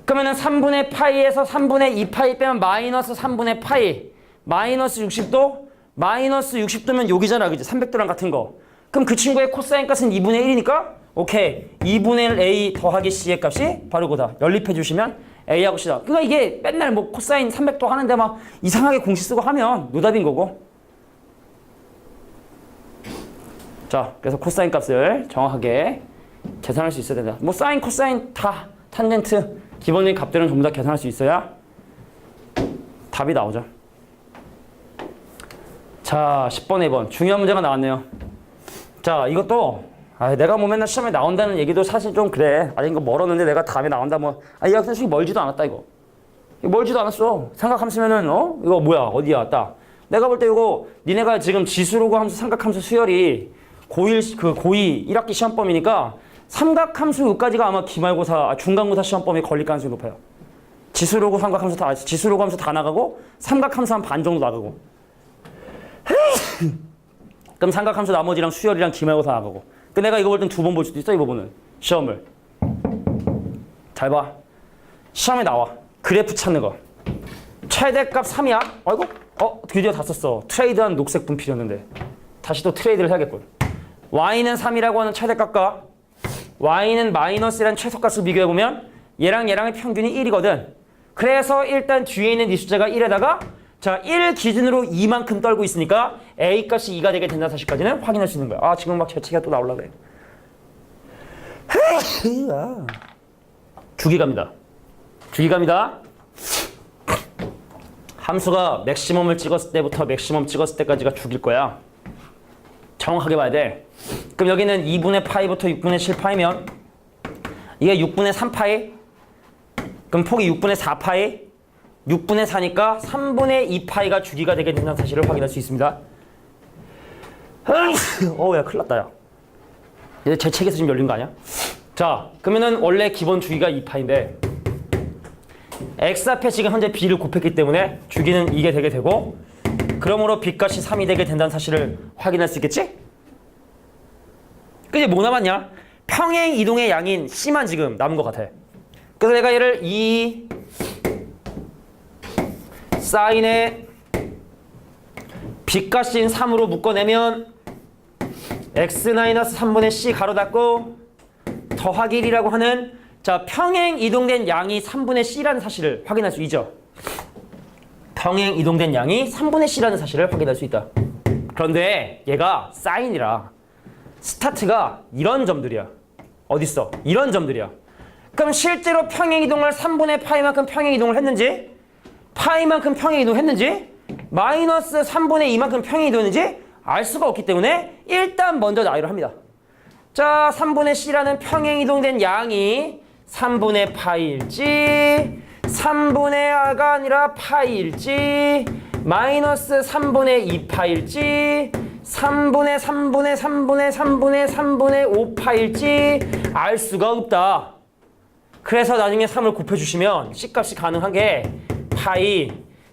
그러면은 3분의 파이에서 3분의 2파이 빼면 마이너스 3분의 파이 마이너스 60도 마이너스 60도면 여기잖아, 그지? 300도랑 같은 거. 그럼 그 친구의 코사인 값은 2분의 1이니까 오케이. 2분의 1 a 더하기 c의 값이 바로 그거다. 연립해 주시면 a하고 c다. 그러니까 이게 맨날 뭐 코사인 300도 하는데 막 이상하게 공식 쓰고 하면 노답인 거고. 자, 그래서 코사인 값을 정확하게 계산할 수 있어야 된다. 뭐 사인, 코사인 다 탄젠트 기본적인 값들은 전부 다 계산할 수 있어야 답이 나오죠. 자, 10번, 2번. 중요한 문제가 나왔네요. 자, 이것도 내가 뭐 맨날 시험에 나온다는 얘기도 사실 좀 그래. 아니 이거 멀었는데 내가 답이 나온다 뭐. 이 학생 수익 멀지도 않았다 이거. 멀지도 않았어. 삼각함수면은 이거 뭐야 어디야 딱. 내가 볼 때 이거 니네가 지금 지수로고 함수 삼각함수 수열이 고1 고2 1학기 시험범이니까 삼각함수 여기까지가 아마 기말고사 중간고사 시험범에 걸릴 가능성이 높아요. 지수로고 삼각함수 다 지수로고 함수 다 나가고 삼각함수 한 반 정도 나가고. 그럼 삼각함수 나머지랑 수열이랑 기말고사 나가고. 그 내가 이거 볼 땐 2번 볼 수도 있어. 이 부분은 시험을 잘 봐. 시험에 나와 그래프 찾는 거. 최대값 3이야. 아이고 드디어 다 썼어. 트레이드한 녹색 분필이었는데 다시 또 트레이드를 해야겠군. y는 3이라고 하는 최대값과 y는 마이너스라는 최소값을 비교해보면 얘랑 얘랑의 평균이 1이거든. 그래서 일단 뒤에 있는 이 숫자가 1에다가 자, 1 기준으로 2만큼 떨고 있으니까 a값이 2가 되게 된다는 사실까지는 확인할 수 있는 거야. 지금 막 재채기가 또 나오려고 그래. 주기갑니다. 주기갑니다. 함수가 맥시멈을 찍었을 때부터 맥시멈 찍었을 때까지가 주기일 거야. 정확하게 봐야 돼. 그럼 여기는 2분의 파이부터 6분의 7파이면 이게 6분의 3파이 그럼 폭이 6분의 4파이 6분의 4니까 3분의 2파이가 주기가 되게 된다는 사실을 확인할 수 있습니다. 야 큰일 났다 야. 이제 제 책에서 지금 열린 거 아니야? 자, 그러면은 원래 기본 주기가 2파인데 x 앞에 지금 현재 b를 곱했기 때문에 주기는 이게 되게 되고 그러므로 b값이 3이 되게 된다는 사실을 확인할 수 있겠지? 그게 뭐 남았냐? 평행 이동의 양인 c만 지금 남은 것 같아. 그래서 내가 얘를 2 사인의 b값인 3으로 묶어내면 x-3분의 c 가로 닫고 더하기 1이라고 하는 자 평행 이동된 양이 3분의 c라는 사실을 확인할 수 있죠. 평행 이동된 양이 3분의 c라는 사실을 확인할 수 있다. 그런데 얘가 사인이라 스타트가 이런 점들이야. 어딨어? 이런 점들이야. 그럼 실제로 평행 이동을 3분의 파이만큼 평행 이동을 했는지 파이만큼 평행 이동했는지 마이너스 3분의 2만큼 평행 이동했는지 알 수가 없기 때문에 일단 먼저 나열을 합니다. 자, 3분의 c라는 평행 이동된 양이 3분의 파일지 3분의 r가 아니라 파일지 마이너스 3분의 2파일지 3분의 5파일지 알 수가 없다. 그래서 나중에 3을 곱해주시면 c값이 가능한 게 파이,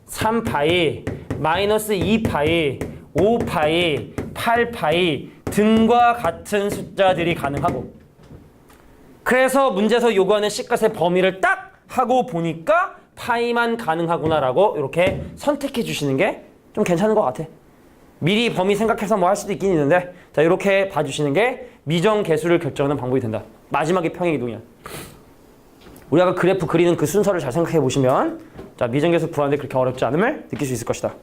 3파이, 마이너스 2파이, 5파이, 8파이 등과 같은 숫자들이 가능하고 그래서 문제에서 요구하는 c값의 범위를 딱 하고 보니까 파이만 가능하구나라고 이렇게 선택해 주시는 게 좀 괜찮은 것 같아. 미리 범위 생각해서 뭐 할 수도 있긴 있는데 자 이렇게 봐주시는 게 미정계수를 결정하는 방법이 된다. 마지막에 평행이동이야. 우리 아까 그래프 그리는 그 순서를 잘 생각해 보시면 자 미정계수 구하는데 그렇게 어렵지 않음을 느낄 수 있을 것이다.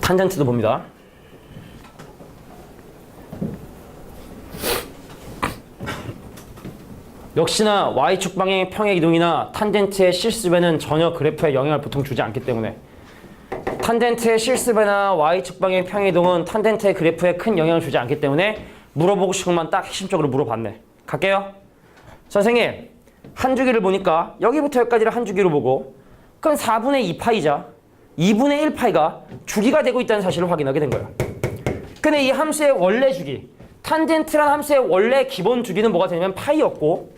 탄젠트도 봅니다. 역시나 y축 방향의 평행이동이나 탄젠트의 실습에는 전혀 그래프에 영향을 보통 주지 않기 때문에 탄젠트의 실습이나 y축 방향의 평행이동은 탄젠트의 그래프에 큰 영향을 주지 않기 때문에 물어보고 싶은 것만 딱 핵심적으로 물어봤네. 갈게요. 선생님, 한 주기를 보니까 여기부터 여기까지를 한 주기로 보고 그럼 4분의 2파이자 2분의 1파이가 주기가 되고 있다는 사실을 확인하게 된 거예요. 근데 이 함수의 원래 주기, 탄젠트란 함수의 원래 기본 주기는 뭐가 되냐면 파이였고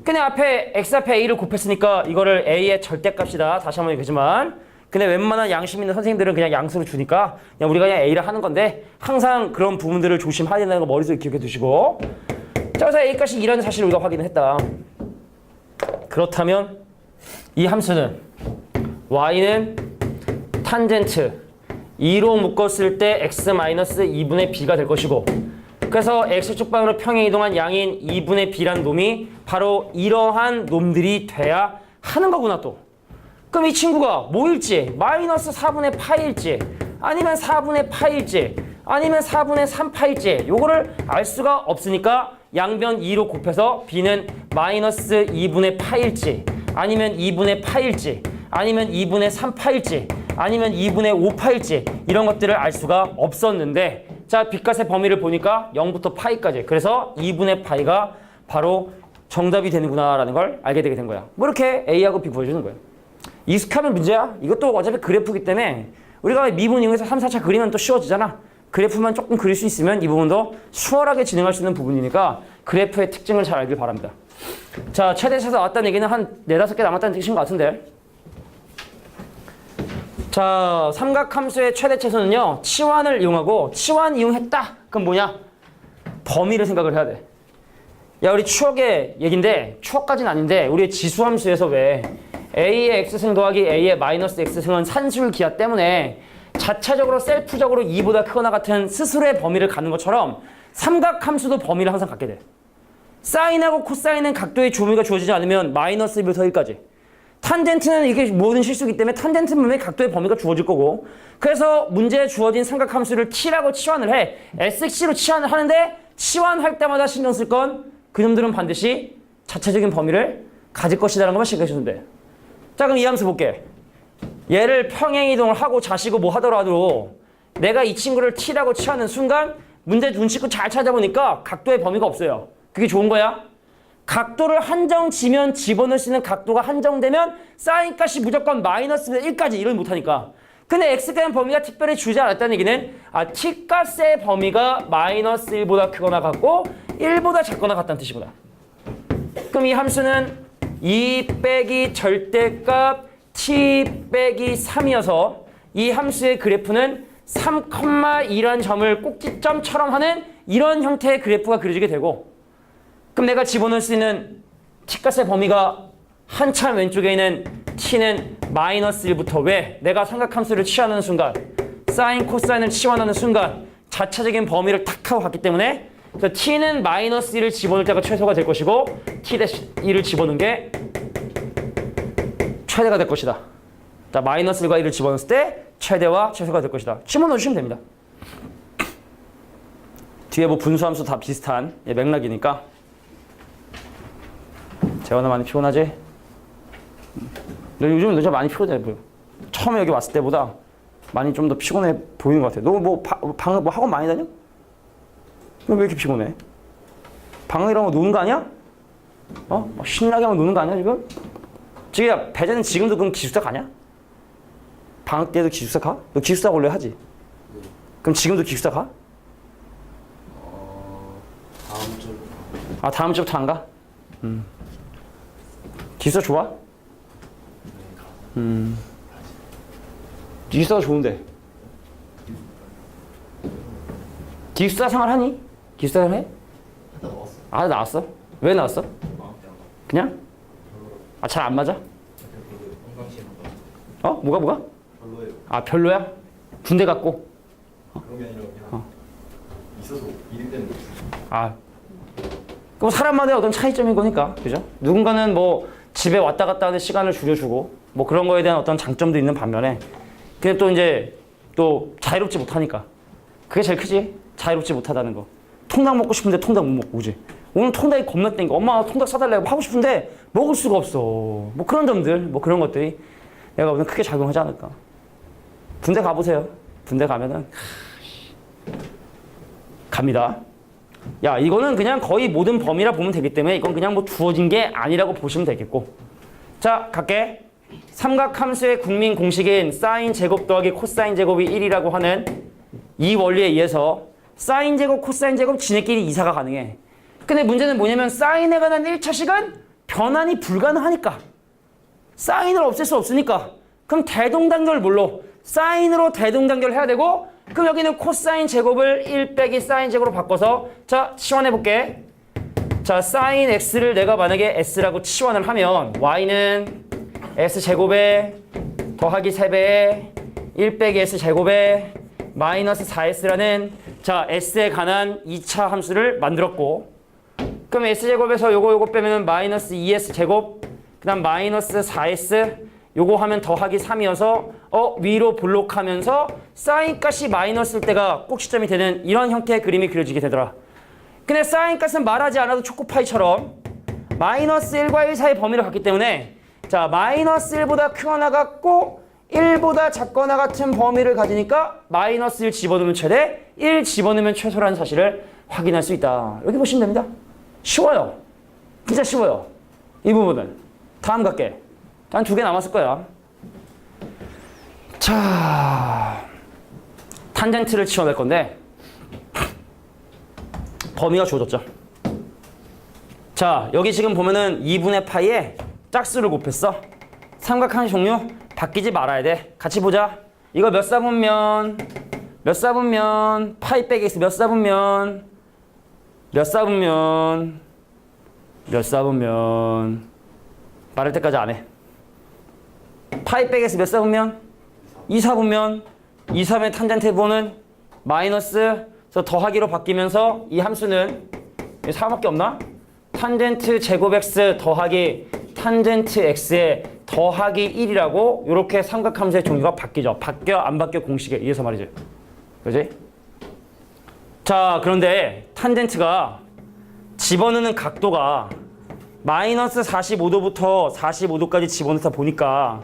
근데 앞에 x 앞에 a를 곱했으니까 이거를 a의 절대값이다. 다시 한번 얘기하지만 근데 웬만한 양심 있는 선생님들은 그냥 양수로 주니까 그냥 우리가 그냥 a를 하는 건데 항상 그런 부분들을 조심해야 된다는 거 머릿속에 기억해 두시고 자 그래서 a값이 2라는 사실을 우리가 확인을 했다. 그렇다면 이 함수는 y는 탄젠트 2로 묶었을 때 x-2분의 b가 될 것이고 그래서 x축 방향으로 평행 이동한 양인 2분의 b란 놈이 바로 이러한 놈들이 돼야 하는 거구나 또. 그럼 이 친구가 뭐일지 마이너스 4분의 파일지 아니면 4분의 파일지 아니면 4분의 3파일지 요거를 알 수가 없으니까 양변 2로 곱해서 b는 마이너스 2분의 파일지 아니면 2분의 파일지 아니면 2분의 3파일지 아니면 2분의 5파일지 이런 것들을 알 수가 없었는데 자 b값의 범위를 보니까 0부터 파이까지 그래서 2분의 파이가 바로 정답이 되는구나 라는 걸 알게 되게 된 거야. 뭐 이렇게 A하고 B 구해주는 거야. 익숙하면 문제야. 이것도 어차피 그래프이기 때문에 우리가 미분 이용해서 3, 4차 그리면 또 쉬워지잖아. 그래프만 조금 그릴 수 있으면 이 부분도 수월하게 진행할 수 있는 부분이니까 그래프의 특징을 잘 알길 바랍니다. 자 최대에서 나왔다는 얘기는 한 4, 5개 남았다는 뜻인 것 같은데 자 삼각함수의 최대체수는요 치환을 이용하고 치환 이용했다 그럼 뭐냐 범위를 생각을 해야 돼. 야 우리 추억의 얘긴데 추억까지는 아닌데 우리의 지수함수에서 왜 a의 x승 더하기 a의 마이너스 x승은 산술 기하 때문에 자체적으로 셀프적으로 2보다 크거나 같은 스스로의 범위를 갖는 것처럼 삼각함수도 범위를 항상 갖게 돼. 사인하고 코사인은 각도의 조미가 주어지지 않으면 마이너스 1부터 1까지 탄젠트는 이게 모든 실수이기 때문에 탄젠트 분명히 각도의 범위가 주어질 거고 그래서 문제에 주어진 삼각함수를 t라고 치환을 해. SC로 치환을 하는데 치환할 때마다 신경 쓸 건 그놈들은 반드시 자체적인 범위를 가질 것이라는 것만 신경 쓰면 돼. 자 그럼 이 함수 볼게. 얘를 평행이동을 하고 자시고 뭐 하더라도 내가 이 친구를 t라고 치환하는 순간 문제 눈치 있고 잘 찾아보니까 각도의 범위가 없어요. 그게 좋은 거야? 각도를 한정 지면 집어넣을 수 있는 각도가 한정되면 사인값이 무조건 마이너스 1까지 이걸 못하니까. 근데 x값의 범위가 특별히 주지 않았다는 얘기는 t값의 범위가 마이너스 1보다 크거나 같고 1보다 작거나 같다는 뜻이구나. 그럼 이 함수는 2 빼기 절대값 t 빼기 3이어서 이 함수의 그래프는 3,2라는 점을 꼭지점처럼 하는 이런 형태의 그래프가 그려지게 되고, 그럼 내가 집어넣을 수 있는 t값의 범위가 한참 왼쪽에 있는 t는 마이너스 1부터, 왜? 내가 삼각함수를 치환하는 순간, 사인, 코사인을 치환하는 순간 자체적인 범위를 탁 하고 갔기 때문에, 그래서 t는 마이너스 1을 집어넣을 때가 최소가 될 것이고 t-1을 집어넣은 게 최대가 될 것이다. 자, 마이너스 1과 1을 집어넣었을 때 최대와 최소가 될 것이다. 집어넣어 주시면 됩니다. 뒤에 뭐 분수함수 다 비슷한 맥락이니까. 재원아 많이 피곤하지? 너 요즘 너 많이 피곤해 보여. 처음에 여기 왔을 때보다 많이 좀 더 피곤해 보이는 것 같아. 너 뭐 방학 뭐 학원 많이 다녀? 너 왜 이렇게 피곤해? 방학이라고 노는 거 아니야? 어? 막 신나게 하면 노는 거 아니야 지금? 지금 배재는 지금도 그럼 기숙사 가냐? 방학 때도 기숙사 가? 너 기숙사 원래 하지? 그럼 지금도 기숙사 가? 다음 주. 아, 다음 주부터 안 가? 기숙사 좋아? 기숙사가 좋은데. 기숙사 생활 하니? 기숙사 생활 해? 하다 나왔어. 아, 나왔어? 왜 나왔어? 그냥? 아, 잘 안 맞아? 건강심보다 어? 뭐가? 별로예요. 아, 별로야? 군대 갔고? 그런 게 아니라 그냥 있어서 일이 때문에. 아, 그럼 사람마다의 어떤 차이점인 거니까, 그죠? 누군가는 뭐 집에 왔다 갔다 하는 시간을 줄여주고 뭐 그런 거에 대한 어떤 장점도 있는 반면에, 근데 또 이제 또 자유롭지 못하니까 그게 제일 크지. 자유롭지 못하다는 거. 통닭 먹고 싶은데 통닭 못 먹고, 그지? 오늘 통닭이 겁나 땡겨. 엄마 통닭 사달라고 하고 싶은데 먹을 수가 없어. 뭐 그런 점들, 뭐 그런 것들이 내가 보기엔 크게 작용하지 않을까. 군대 가보세요. 군대 가면은 갑니다. 야, 이거는 그냥 거의 모든 범위라 보면 되기 때문에 이건 그냥 뭐 주어진 게 아니라고 보시면 되겠고. 자, 갈게. 삼각함수의 국민 공식인 사인 제곱 더하기 코사인 제곱이 1이라고 하는 이 원리에 의해서 사인 제곱, 코사인 제곱 지네끼리 이사가 가능해. 근데 문제는 뭐냐면 사인에 관한 1차식은 변환이 불가능하니까. 사인을 없앨 수 없으니까. 그럼 대동단결 뭘로? 사인으로 대동단결 해야 되고, 그럼 여기는 코사인 제곱을 1 빼기 사인 제곱으로 바꿔서, 자, 치환해 볼게. 자, 사인 x를 내가 만약에 s라고 치환을 하면 y는 s 제곱에 더하기 3배에 1 빼기 s 제곱에 마이너스 4s라는, 자, s에 관한 2차 함수를 만들었고, 그럼 s 제곱에서 요거 빼면은 마이너스 2s 제곱, 그 다음 마이너스 4s, 요거 하면 더하기 3이어서 위로 볼록하면서 사인 값이 마이너스일 때가 꼭지점이 되는 이런 형태의 그림이 그려지게 되더라. 근데 사인 값은 말하지 않아도 초코파이처럼 마이너스 1과 1 사이 범위를 갖기 때문에, 자, 마이너스 1보다 크거나 같고 1보다 작거나 같은 범위를 가지니까 마이너스 1 집어넣으면 최대, 1 집어넣으면 최소라는 사실을 확인할 수 있다. 이렇게 보시면 됩니다. 쉬워요. 진짜 쉬워요. 이 부분은. 다음 갈게. 한 2개 남았을 거야. 자, 탄젠트를 치워낼 건데 범위가 주어졌죠. 자, 여기 지금 보면은 2분의 파이에 짝수를 곱했어. 삼각함수 종류 바뀌지 말아야 돼. 같이 보자. 이거 몇 사분면 파이 빼기 x 몇 사분면 말할 때까지 안 해. 파이 빼기 x 몇 사분면 2사분면 2사분면 탄젠트 보는 마이너스, 그래서 더하기로 바뀌면서 이 함수는 4밖에 없나? 탄젠트 제곱 x 더하기 탄젠트 x의 더하기 1이라고 이렇게 삼각함수의 종류가 바뀌죠. 바뀌어 안 바뀌어 공식에 의해서 말이지. 그지? 자, 그런데 탄젠트가 집어넣는 각도가 마이너스 45도부터 45도까지 집어넣다 보니까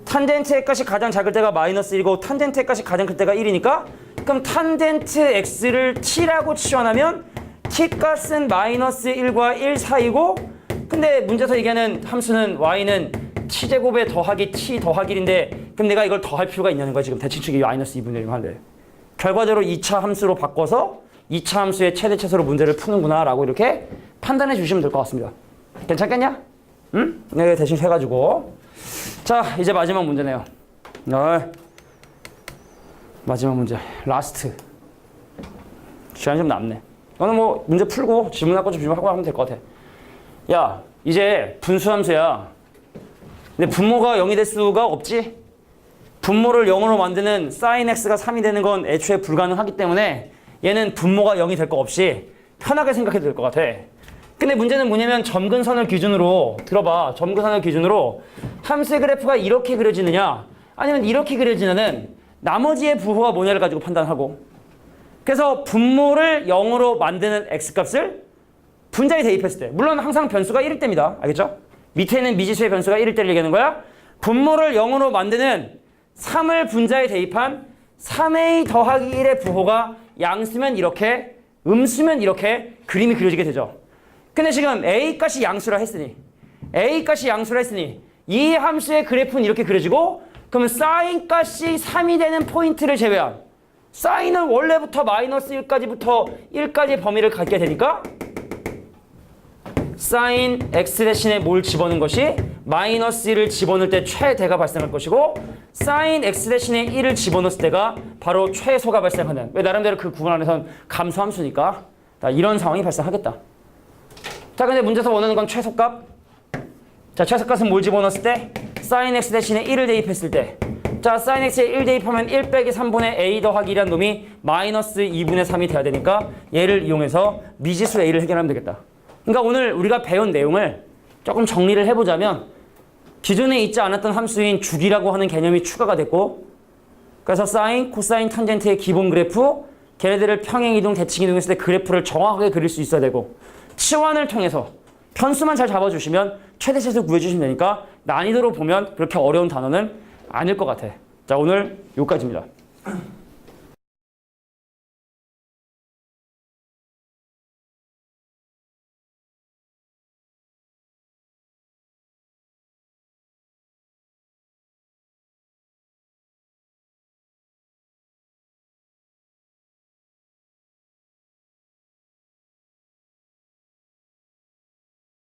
탄젠트의 값이 가장 작을 때가 마이너스 1이고 탄젠트의 값이 가장 클 때가 1이니까, 그럼 탄젠트 x를 t라고 치환하면 t 값은 마이너스 1과 1 사이고, 근데 문제에서 얘기하는 함수는 y는 t제곱에 더하기 t 더하기 1인데, 그럼 내가 이걸 더할 필요가 있냐는 거야. 지금 대칭축이 마이너스 2분의 1 하는데 결과대로 2차 함수로 바꿔서 2차 함수의 최대 최소로 문제를 푸는구나 라고 이렇게 판단해 주시면 될 것 같습니다. 괜찮겠냐? 응? 네, 대신 해가지고. 자, 이제 마지막 문제네요. 마지막 문제. 라스트. 시간이 좀 남네. 너는 뭐 문제 풀고 질문할 거 좀 질문하고 하면 될 것 같아. 야, 이제 분수함수야. 근데 분모가 0이 될 수가 없지? 분모를 0으로 만드는 sin x가 3이 되는 건 애초에 불가능하기 때문에 얘는 분모가 0이 될 거 없이 편하게 생각해도 될 것 같아. 근데 문제는 뭐냐면 점근선을 기준으로 들어봐. 점근선을 기준으로 함수의 그래프가 이렇게 그려지느냐 아니면 이렇게 그려지느냐는 나머지의 부호가 뭐냐를 가지고 판단하고, 그래서 분모를 0으로 만드는 x값을 분자에 대입했을 때, 물론 항상 변수가 1일 때입니다. 알겠죠? 밑에 있는 미지수의 변수가 1일 때를 얘기하는 거야. 분모를 0으로 만드는 3을 분자에 대입한 3a 더하기 1의 부호가 양수면 이렇게, 음수면 이렇게 그림이 그려지게 되죠. 근데 지금 a 값이 양수라 했으니 이 함수의 그래프는 이렇게 그려지고, 그러면 sin 값이 3이 되는 포인트를 제외한, sine은 원래부터 마이너스 1까지 범위를 갖게 되니까 sin x 대신에 뭘 집어넣은 것이 마이너스 1을 집어넣을 때 최대가 발생할 것이고, sin x 대신에 1을 집어넣었을 때가 바로 최소가 발생하는, 왜 나름대로 그 구분 안에서는 감소함수니까 이런 상황이 발생하겠다. 자, 근데 문제에서 원하는 건 최소값. 자, 최소값은 뭘 집어넣었을 때? sin x 대신에 1을 대입했을 때. 자, sin x에 1 대입하면 1 빼기 3분의 a 더하기 1이라는 놈이 마이너스 2분의 3이 돼야 되니까 얘를 이용해서 미지수 a를 해결하면 되겠다. 그러니까 오늘 우리가 배운 내용을 조금 정리를 해보자면, 기존에 있지 않았던 함수인 주기라고 하는 개념이 추가가 됐고, 그래서 사인, 코사인, 탄젠트의 기본 그래프, 걔네들을 평행이동, 대칭이동했을 때 그래프를 정확하게 그릴 수 있어야 되고, 치환을 통해서 편수만 잘 잡아주시면 최대치수 구해주시면 되니까 난이도로 보면 그렇게 어려운 단어는 아닐 것 같아. 자, 오늘 여기까지입니다.